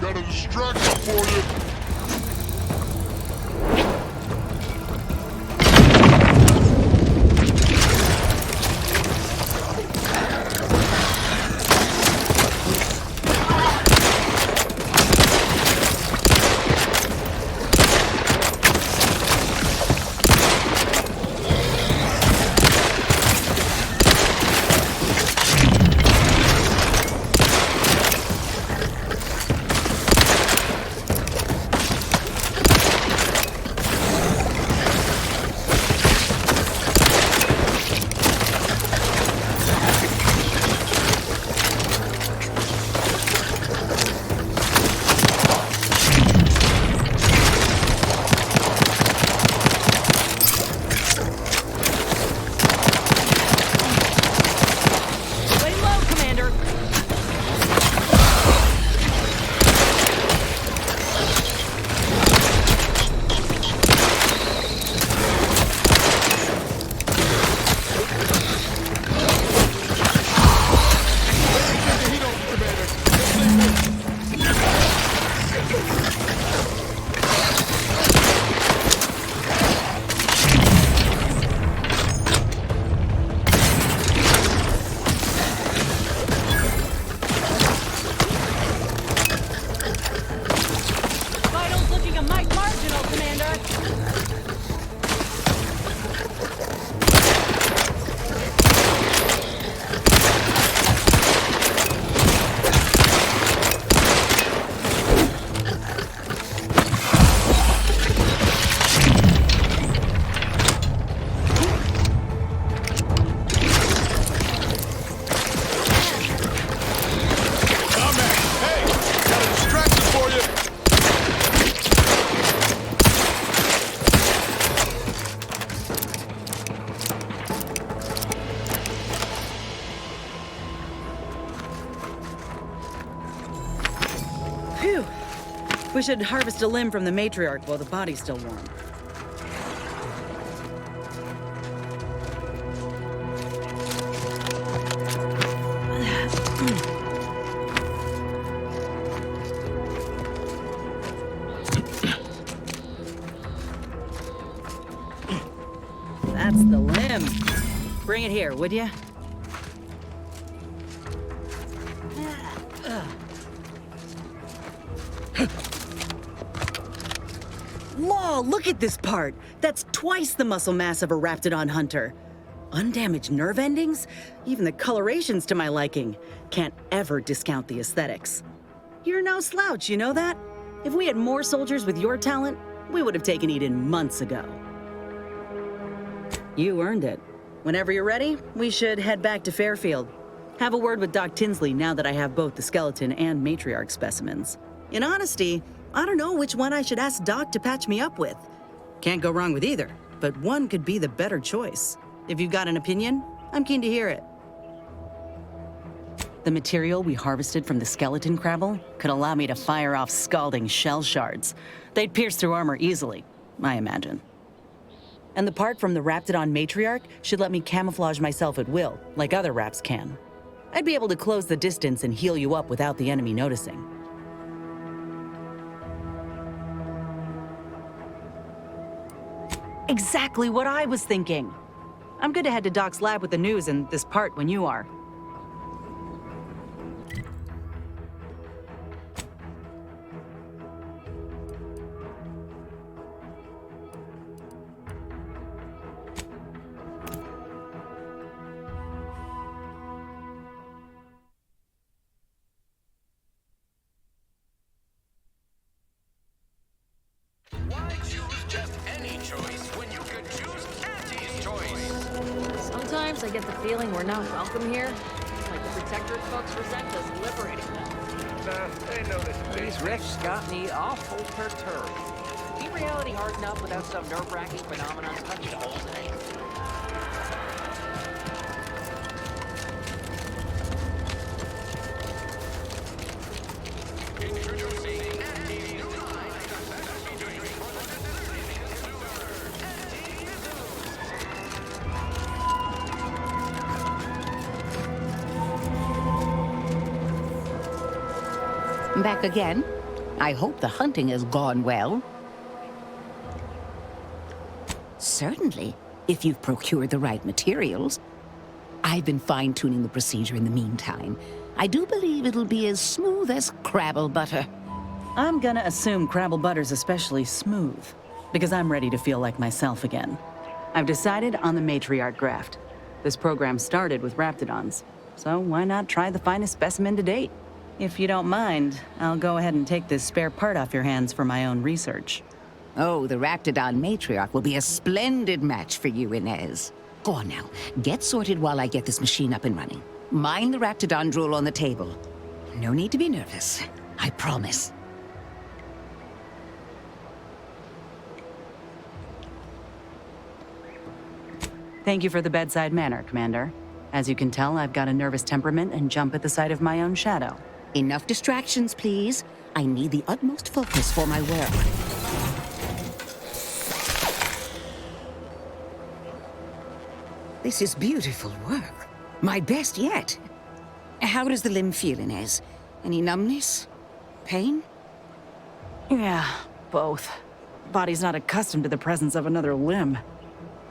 Got a distraction for you. We should harvest a limb from the matriarch while the body's still warm. That's the limb. Bring it here, would you? Law, look at this part. That's twice the muscle mass of a Raptidon hunter. Undamaged nerve endings? Even the coloration's to my liking. Can't ever discount the aesthetics. You're no slouch, you know that? If we had more soldiers with your talent, we would have taken Eden months ago. You earned it. Whenever you're ready, we should head back to Fairfield. Have a word with Doc Tinsley now that I have both the skeleton and matriarch specimens. In honesty, I don't know which one I should ask Doc to patch me up with. Can't go wrong with either, but one could be the better choice. If you've got an opinion, I'm keen to hear it. The material we harvested from the skeleton crabble could allow me to fire off scalding shell shards. They'd pierce through armor easily, I imagine. And the part from the Raptidon matriarch should let me camouflage myself at will, like other Raps can. I'd be able to close the distance and heal you up without the enemy noticing. Exactly what I was thinking. I'm good to head to Doc's lab with the news and this part when you are. Why choose just any choice when you could choose Auntie's choice? Sometimes I get the feeling we're not welcome here. Like the Protectorate folks resent us liberating them. Nah, they know this. These rifts got me awful perturbed. Be reality hard enough without some nerve-wracking phenomenon touching the whole thing? Introducing Auntie's new line of specialty drinks for the discerning consumer. Back again? I hope the hunting has gone well. Certainly, if you've procured the right materials. I've been fine-tuning the procedure in the meantime. I do believe it'll be as smooth as crabble butter. I'm gonna assume crabble butter's especially smooth, because I'm ready to feel like myself again. I've decided on the matriarch graft. This program started with Raptidons, so why not try the finest specimen to date? If you don't mind, I'll go ahead and take this spare part off your hands for my own research. Oh, the Raptidon matriarch will be a splendid match for you, Inez. Go on now, get sorted while I get this machine up and running. Mind the Raptidon drool on the table. No need to be nervous, I promise. Thank you for the bedside manner, Commander. As you can tell, I've got a nervous temperament and jump at the sight of my own shadow. Enough distractions, please. I need the utmost focus for my work. This is beautiful work. My best yet. How does the limb feel, Inez? Any numbness? Pain? Yeah, both. Body's not accustomed to the presence of another limb.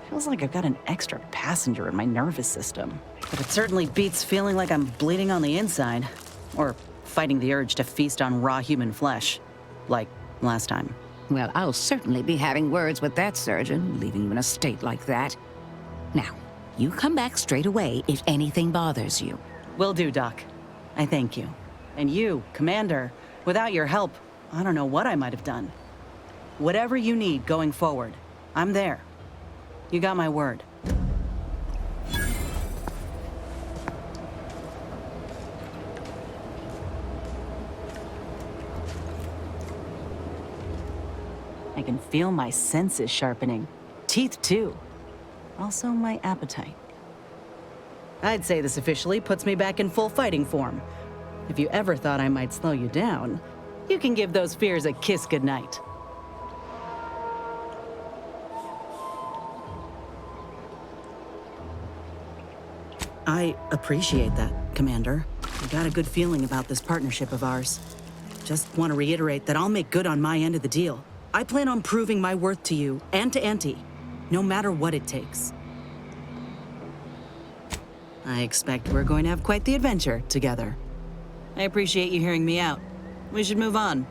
Feels like I've got an extra passenger in my nervous system. But it certainly beats feeling like I'm bleeding on the inside. Or fighting the urge to feast on raw human flesh. Like last time. Well, I'll certainly be having words with that surgeon, leaving you in a state like that. Now, you come back straight away if anything bothers you. Will do, Doc. I thank you. And you, Commander, without your help, I don't know what I might have done. Whatever you need going forward, I'm there. You got my word. I can feel my senses sharpening. Teeth, too. Also, my appetite. I'd say this officially puts me back in full fighting form. If you ever thought I might slow you down, you can give those fears a kiss goodnight. I appreciate that, Commander. I got a good feeling about this partnership of ours. Just want to reiterate that I'll make good on my end of the deal. I plan on proving my worth to you and to Auntie, no matter what it takes. I expect we're going to have quite the adventure together. I appreciate you hearing me out. We should move on.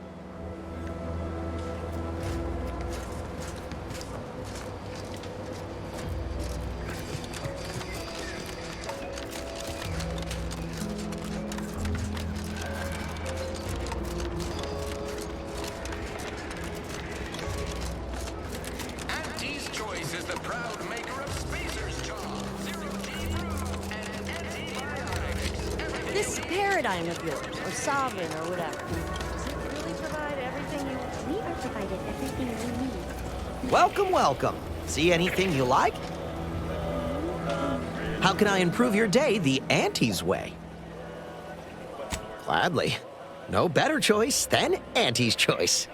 Auntie's Choice is the proud maker of Spacer's Jaw, Zero-G Brew, and Anti-Paradise. This paradigm of yours, or sovereign, or whatever, does it really provide everything you... We are provided everything we need. Welcome, welcome. See anything you like? How can I improve your day the Auntie's way? Gladly. No better choice than Auntie's Choice.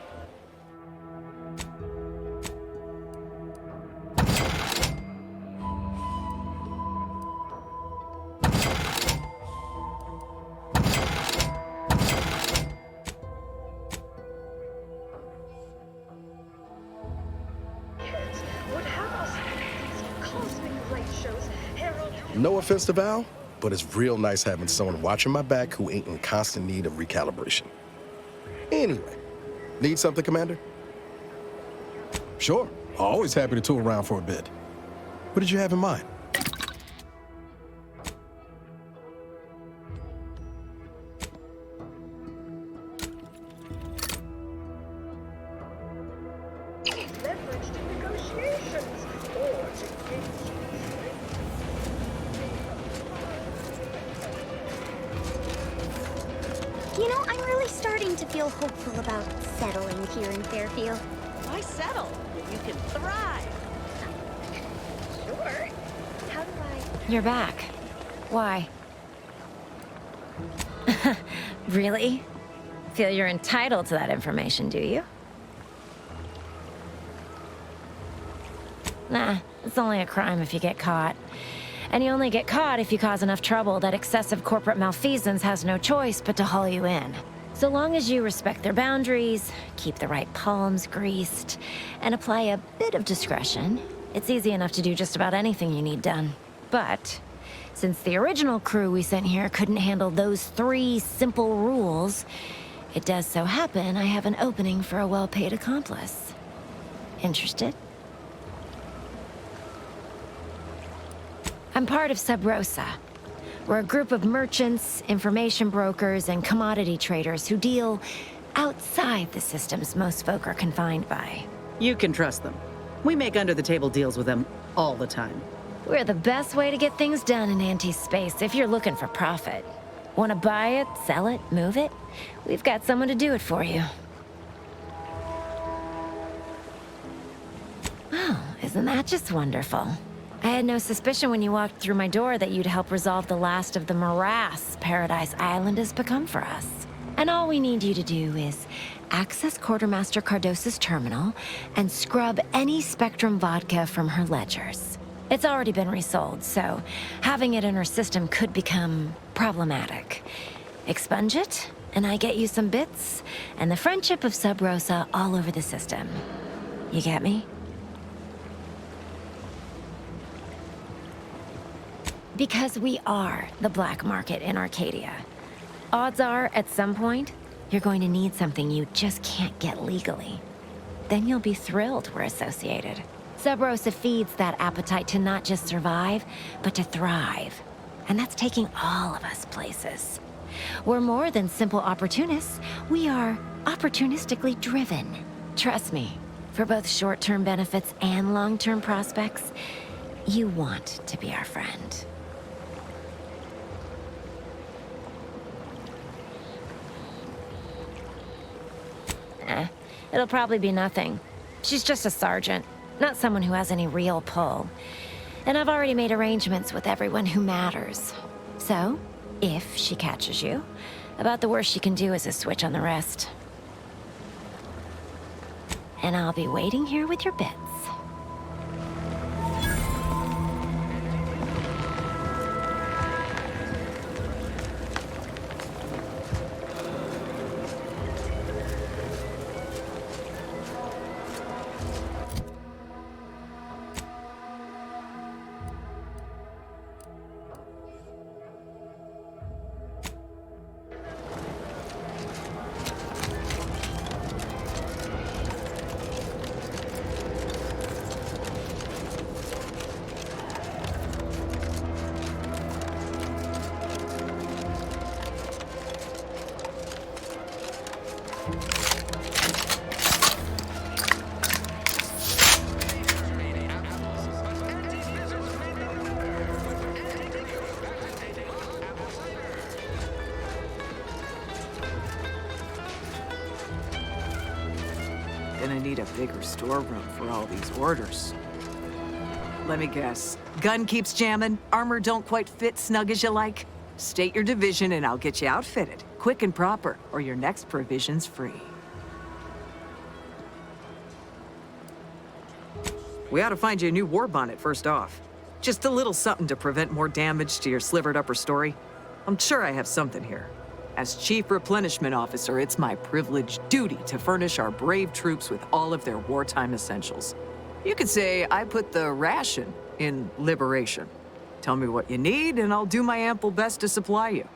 No offense to Val, but it's real nice having someone watching my back who ain't in constant need of recalibration. Anyway, need something, Commander? Sure, always happy to tool around for a bit. What did you have in mind? You know, I'm really starting to feel hopeful about settling here in Fairfield. Why settle when you can thrive? Sure. How do I... You're back. Why? Really? Feel you're entitled to that information, do you? Nah, it's only a crime if you get caught. And you only get caught if you cause enough trouble that excessive corporate malfeasance has no choice but to haul you in. So long as you respect their boundaries, keep the right palms greased, and apply a bit of discretion, it's easy enough to do just about anything you need done. But since the original crew we sent here couldn't handle those 3 simple rules, it does so happen I have an opening for a well-paid accomplice. Interested? I'm part of Sub Rosa. We're a group of merchants, information brokers, and commodity traders who deal outside the systems most folk are confined by. You can trust them. We make under-the-table deals with them all the time. We're the best way to get things done in anti-space if you're looking for profit. Want to buy it, sell it, move it? We've got someone to do it for you. Oh, isn't that just wonderful? I had no suspicion when you walked through my door that you'd help resolve the last of the morass Paradise Island has become for us. And all we need you to do is access Quartermaster Cardos's terminal and scrub any Spectrum vodka from her ledgers. It's already been resold, so having it in her system could become problematic. Expunge it, and I get you some bits, and the friendship of Sub Rosa all over the system. You get me? Because we are the black market in Arcadia. Odds are, at some point, you're going to need something you just can't get legally. Then you'll be thrilled we're associated. Sub Rosa feeds that appetite to not just survive, but to thrive. And that's taking all of us places. We're more than simple opportunists. We are opportunistically driven. Trust me, for both short-term benefits and long-term prospects, you want to be our friend. It'll probably be nothing. She's just a sergeant, not someone who has any real pull. And I've already made arrangements with everyone who matters. So, if she catches you, about the worst she can do is a switch on the rest. and I'll be waiting here with your bits. Gonna need a bigger storeroom for all these orders. Let me guess. Gun keeps jamming, armor don't quite fit snug as you like? State your division and I'll get you outfitted, quick and proper, or your next provision's free. We ought to find you a new war bonnet first off. Just a little something to prevent more damage to your slivered upper story. I'm sure I have something here. As Chief Replenishment Officer, it's my privileged duty to furnish our brave troops with all of their wartime essentials. You could say I put the ration in liberation. Tell me what you need, and I'll do my ample best to supply you.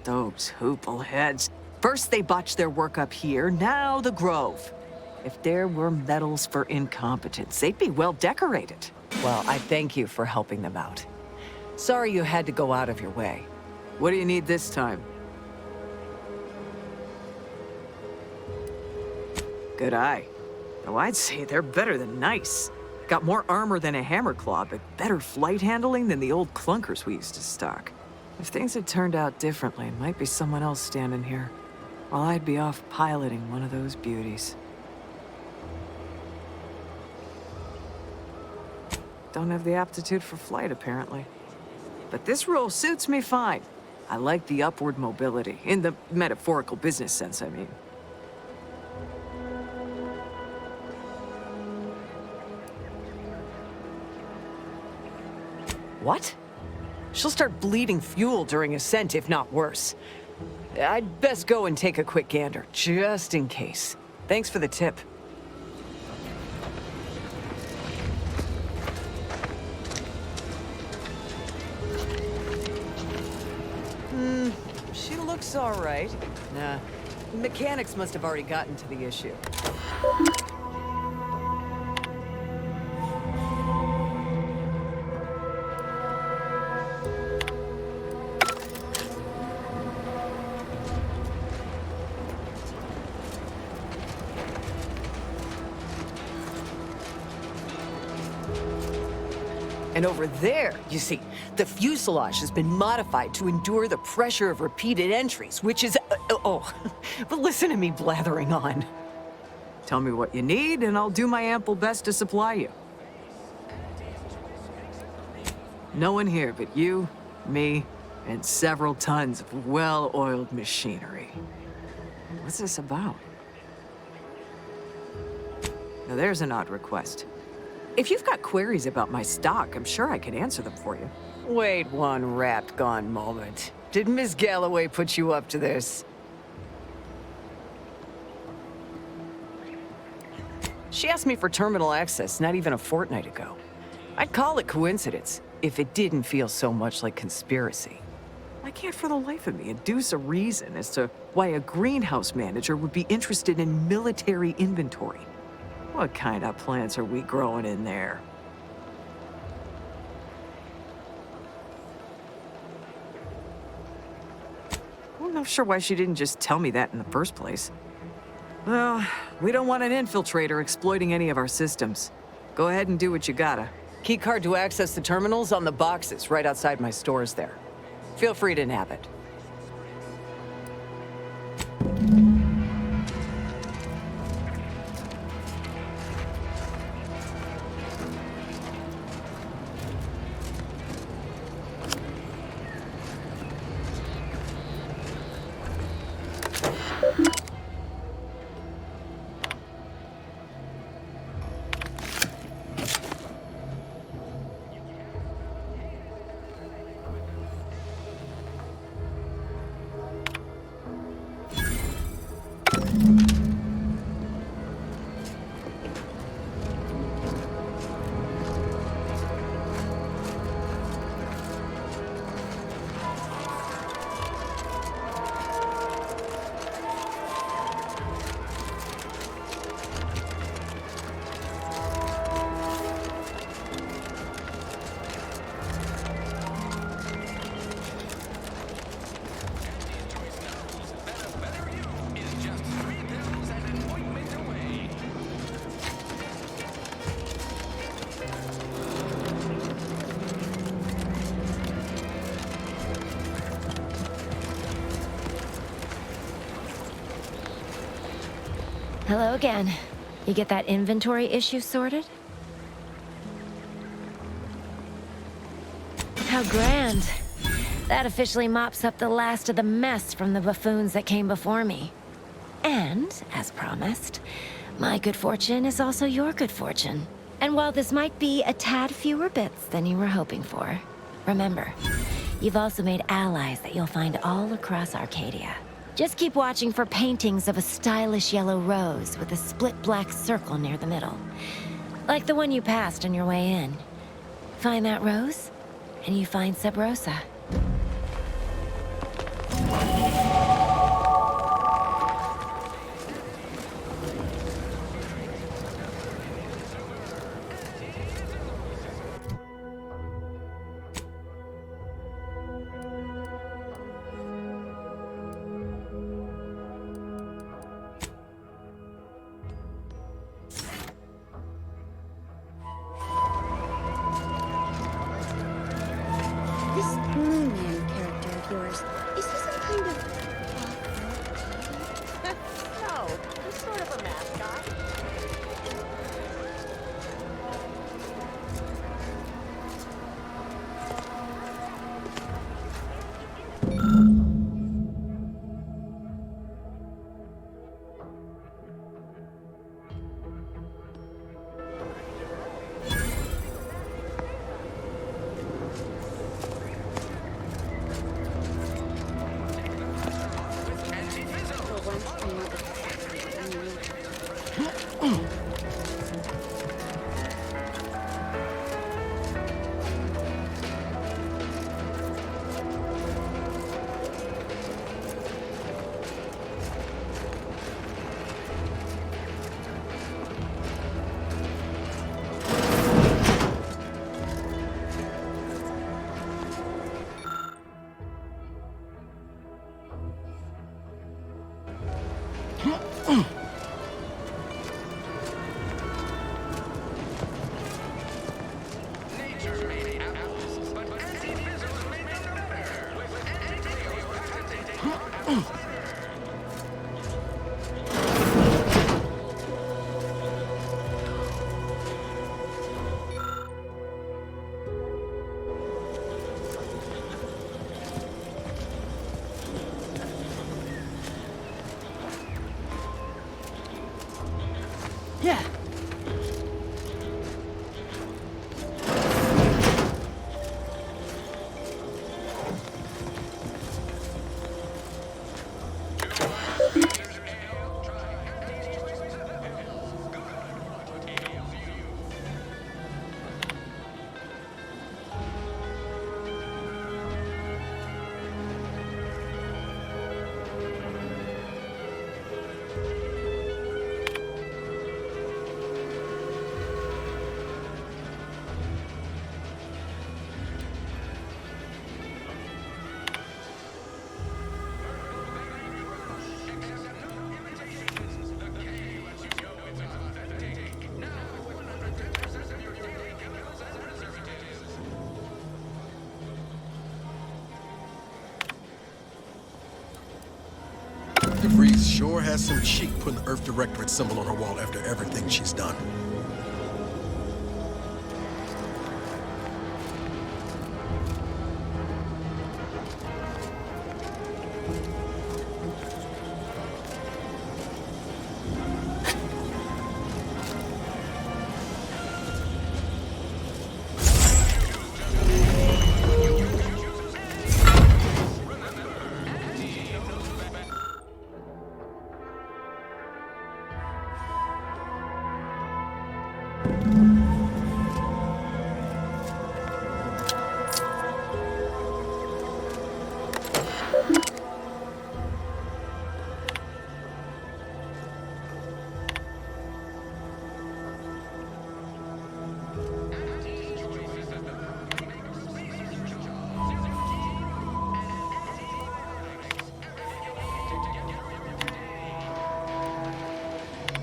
Those hoople heads. First they botched their work up here, now the Grove. If there were medals for incompetence, they'd be well decorated. Well, I thank you for helping them out. Sorry you had to go out of your way. What do you need this time? Good eye. Though I'd say they're better than nice. Got more armor than a hammerclaw, but better flight handling than the old clunkers we used to stock. If things had turned out differently, it might be someone else standing here, while I'd be off piloting one of those beauties. Don't have the aptitude for flight, apparently. But this role suits me fine. I like the upward mobility, in the metaphorical business sense, I mean. What? She'll start bleeding fuel during ascent, if not worse. I'd best go and take a quick gander, just in case. Thanks for the tip. She looks all right. Nah, mechanics must have already gotten to the issue. And over there, you see, the fuselage has been modified to endure the pressure of repeated entries, which is... but listen to me blathering on. Tell me what you need, and I'll do my ample best to supply you. No one here but you, me, and several tons of well-oiled machinery. What's this about? Now there's an odd request. If you've got queries about my stock, I'm sure I can answer them for you. Wait one rapt-gone moment. Did Miss Galloway put you up to this? She asked me for terminal access not even a fortnight ago. I'd call it coincidence if it didn't feel so much like conspiracy. I can't for the life of me induce a reason as to why a greenhouse manager would be interested in military inventory. What kind of plants are we growing in there? I'm not sure why she didn't just tell me that in the first place. Well, we don't want an infiltrator exploiting any of our systems. Go ahead and do what you gotta. Key card to access the terminals on the boxes right outside my stores there. Feel free to nab it. Hello again. You get that inventory issue sorted? How grand. That officially mops up the last of the mess from the buffoons that came before me. And, as promised, my good fortune is also your good fortune. And while this might be a tad fewer bits than you were hoping for, remember, you've also made allies that you'll find all across Arcadia. Just keep watching for paintings of a stylish yellow rose with a split black circle near the middle. Like the one you passed on your way in. Find that rose, and you find Sub Rosa. This Moon Man character of yours, is he some kind of... No, he's sort of a mascot. Yeah. DeVries sure has some cheek putting the Earth Directorate symbol on her wall after everything she's done.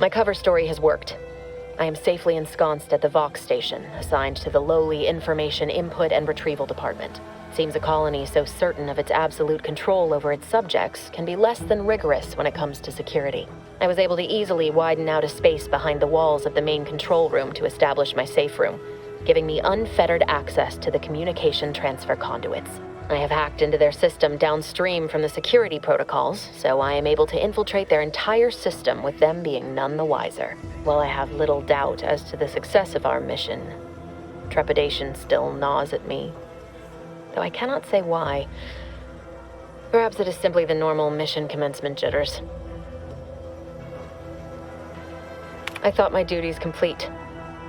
My cover story has worked. I am safely ensconced at the Vox station, assigned to the lowly Information Input and Retrieval Department. Seems a colony so certain of its absolute control over its subjects can be less than rigorous when it comes to security. I was able to easily widen out a space behind the walls of the main control room to establish my safe room, giving me unfettered access to the communication transfer conduits. I have hacked into their system downstream from the security protocols, so I am able to infiltrate their entire system with them being none the wiser. While I have little doubt as to the success of our mission, trepidation still gnaws at me, though I cannot say why. Perhaps it is simply the normal mission commencement jitters. I thought my duties complete.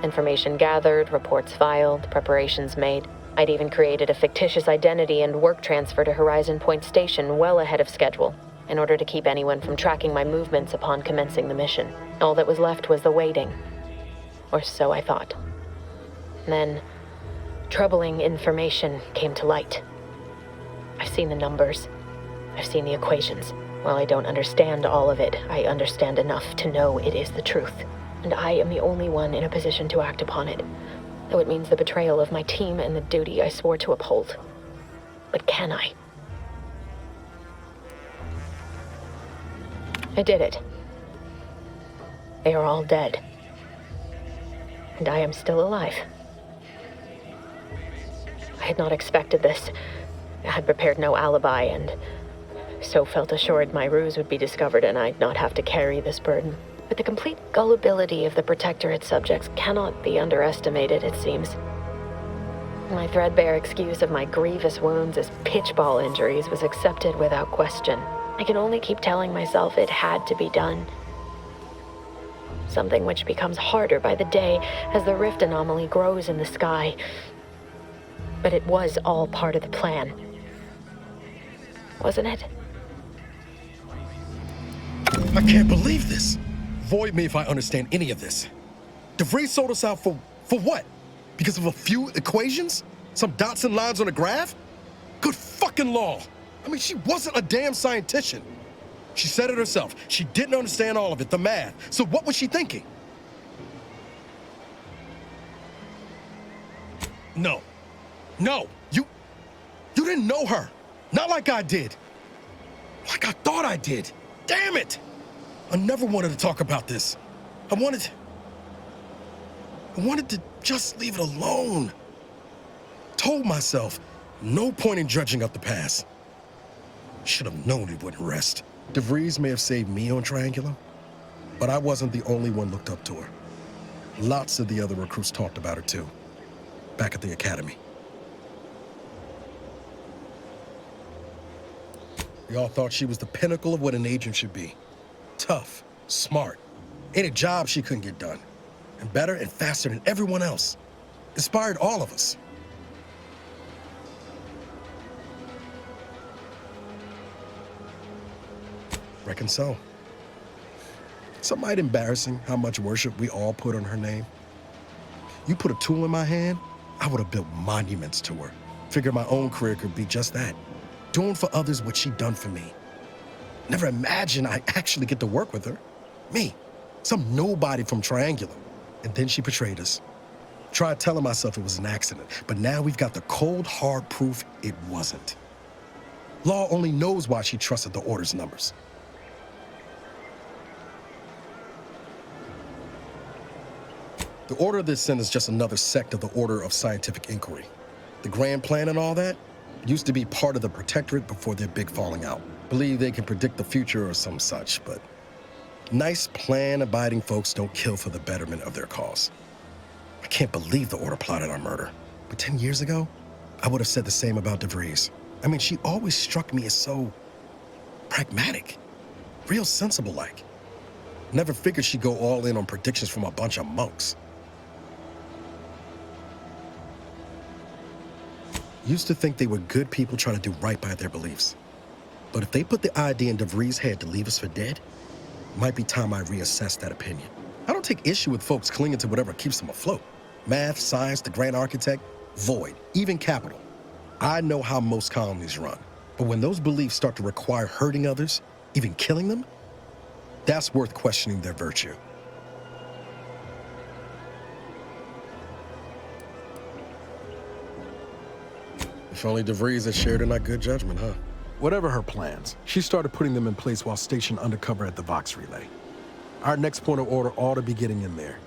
Information gathered, reports filed, preparations made. I'd even created a fictitious identity and work transfer to Horizon Point Station well ahead of schedule, in order to keep anyone from tracking my movements upon commencing the mission. All that was left was the waiting. Or so I thought. Then, troubling information came to light. I've seen the numbers. I've seen the equations. While I don't understand all of it, I understand enough to know it is the truth. And I am the only one in a position to act upon it. Though it means the betrayal of my team and the duty I swore to uphold. But can I? I did it. They are all dead. And I am still alive. I had not expected this. I had prepared no alibi, and so felt assured my ruse would be discovered and I'd not have to carry this burden. But the complete gullibility of the Protectorate subjects cannot be underestimated, it seems. My threadbare excuse of my grievous wounds as pitchball injuries was accepted without question. I can only keep telling myself it had to be done. Something which becomes harder by the day as the rift anomaly grows in the sky. But it was all part of the plan. Wasn't it? I can't believe this. Void me if I understand any of this. DeVries sold us out for what? Because of a few equations? Some dots and lines on a graph? Good fucking law. I mean, she wasn't a damn scientician. She said it herself. She didn't understand all of it, the math. So what was she thinking? No. No, you didn't know her. Not like I did. Like I thought I did. Damn it! I never wanted to talk about this. I wanted to just leave it alone. Told myself, no point in dredging up the past. Should have known it wouldn't rest. DeVries may have saved me on Triangulum, but I wasn't the only one looked up to her. Lots of the other recruits talked about her too, back at the academy. They all thought she was the pinnacle of what an agent should be. Tough, smart, ain't a job she couldn't get done. And better and faster than everyone else. Inspired all of us. Reckon so. Some might embarrassing how much worship we all put on her name. You put a tool in my hand, I would have built monuments to her. Figured my own career could be just that. Doing for others what she'd done for me. Never imagined I'd actually get to work with her. Me, some nobody from Triangulum. And then she betrayed us. Tried telling myself it was an accident, but now we've got the cold, hard proof it wasn't. Law only knows why she trusted the Order's numbers. The Order of the Ascent is just another sect of the Order of Scientific Inquiry. The grand plan and all that used to be part of the Protectorate before their big falling out. Believe they can predict the future or some such, but nice plan-abiding folks don't kill for the betterment of their cause. I can't believe the Order plotted our murder. But 10 years ago, I would have said the same about DeVries. I mean, she always struck me as so pragmatic, real sensible-like. Never figured she'd go all in on predictions from a bunch of monks. Used to think they were good people trying to do right by their beliefs. But if they put the idea in DeVries' head to leave us for dead, it might be time I reassess that opinion. I don't take issue with folks clinging to whatever keeps them afloat. Math, science, the grand architect, void, even capital. I know how most colonies run. But when those beliefs start to require hurting others, even killing them, that's worth questioning their virtue. If only DeVries had shared in our good judgment, huh? Whatever her plans, she started putting them in place while stationed undercover at the Vox Relay. Our next point of order ought to be getting in there.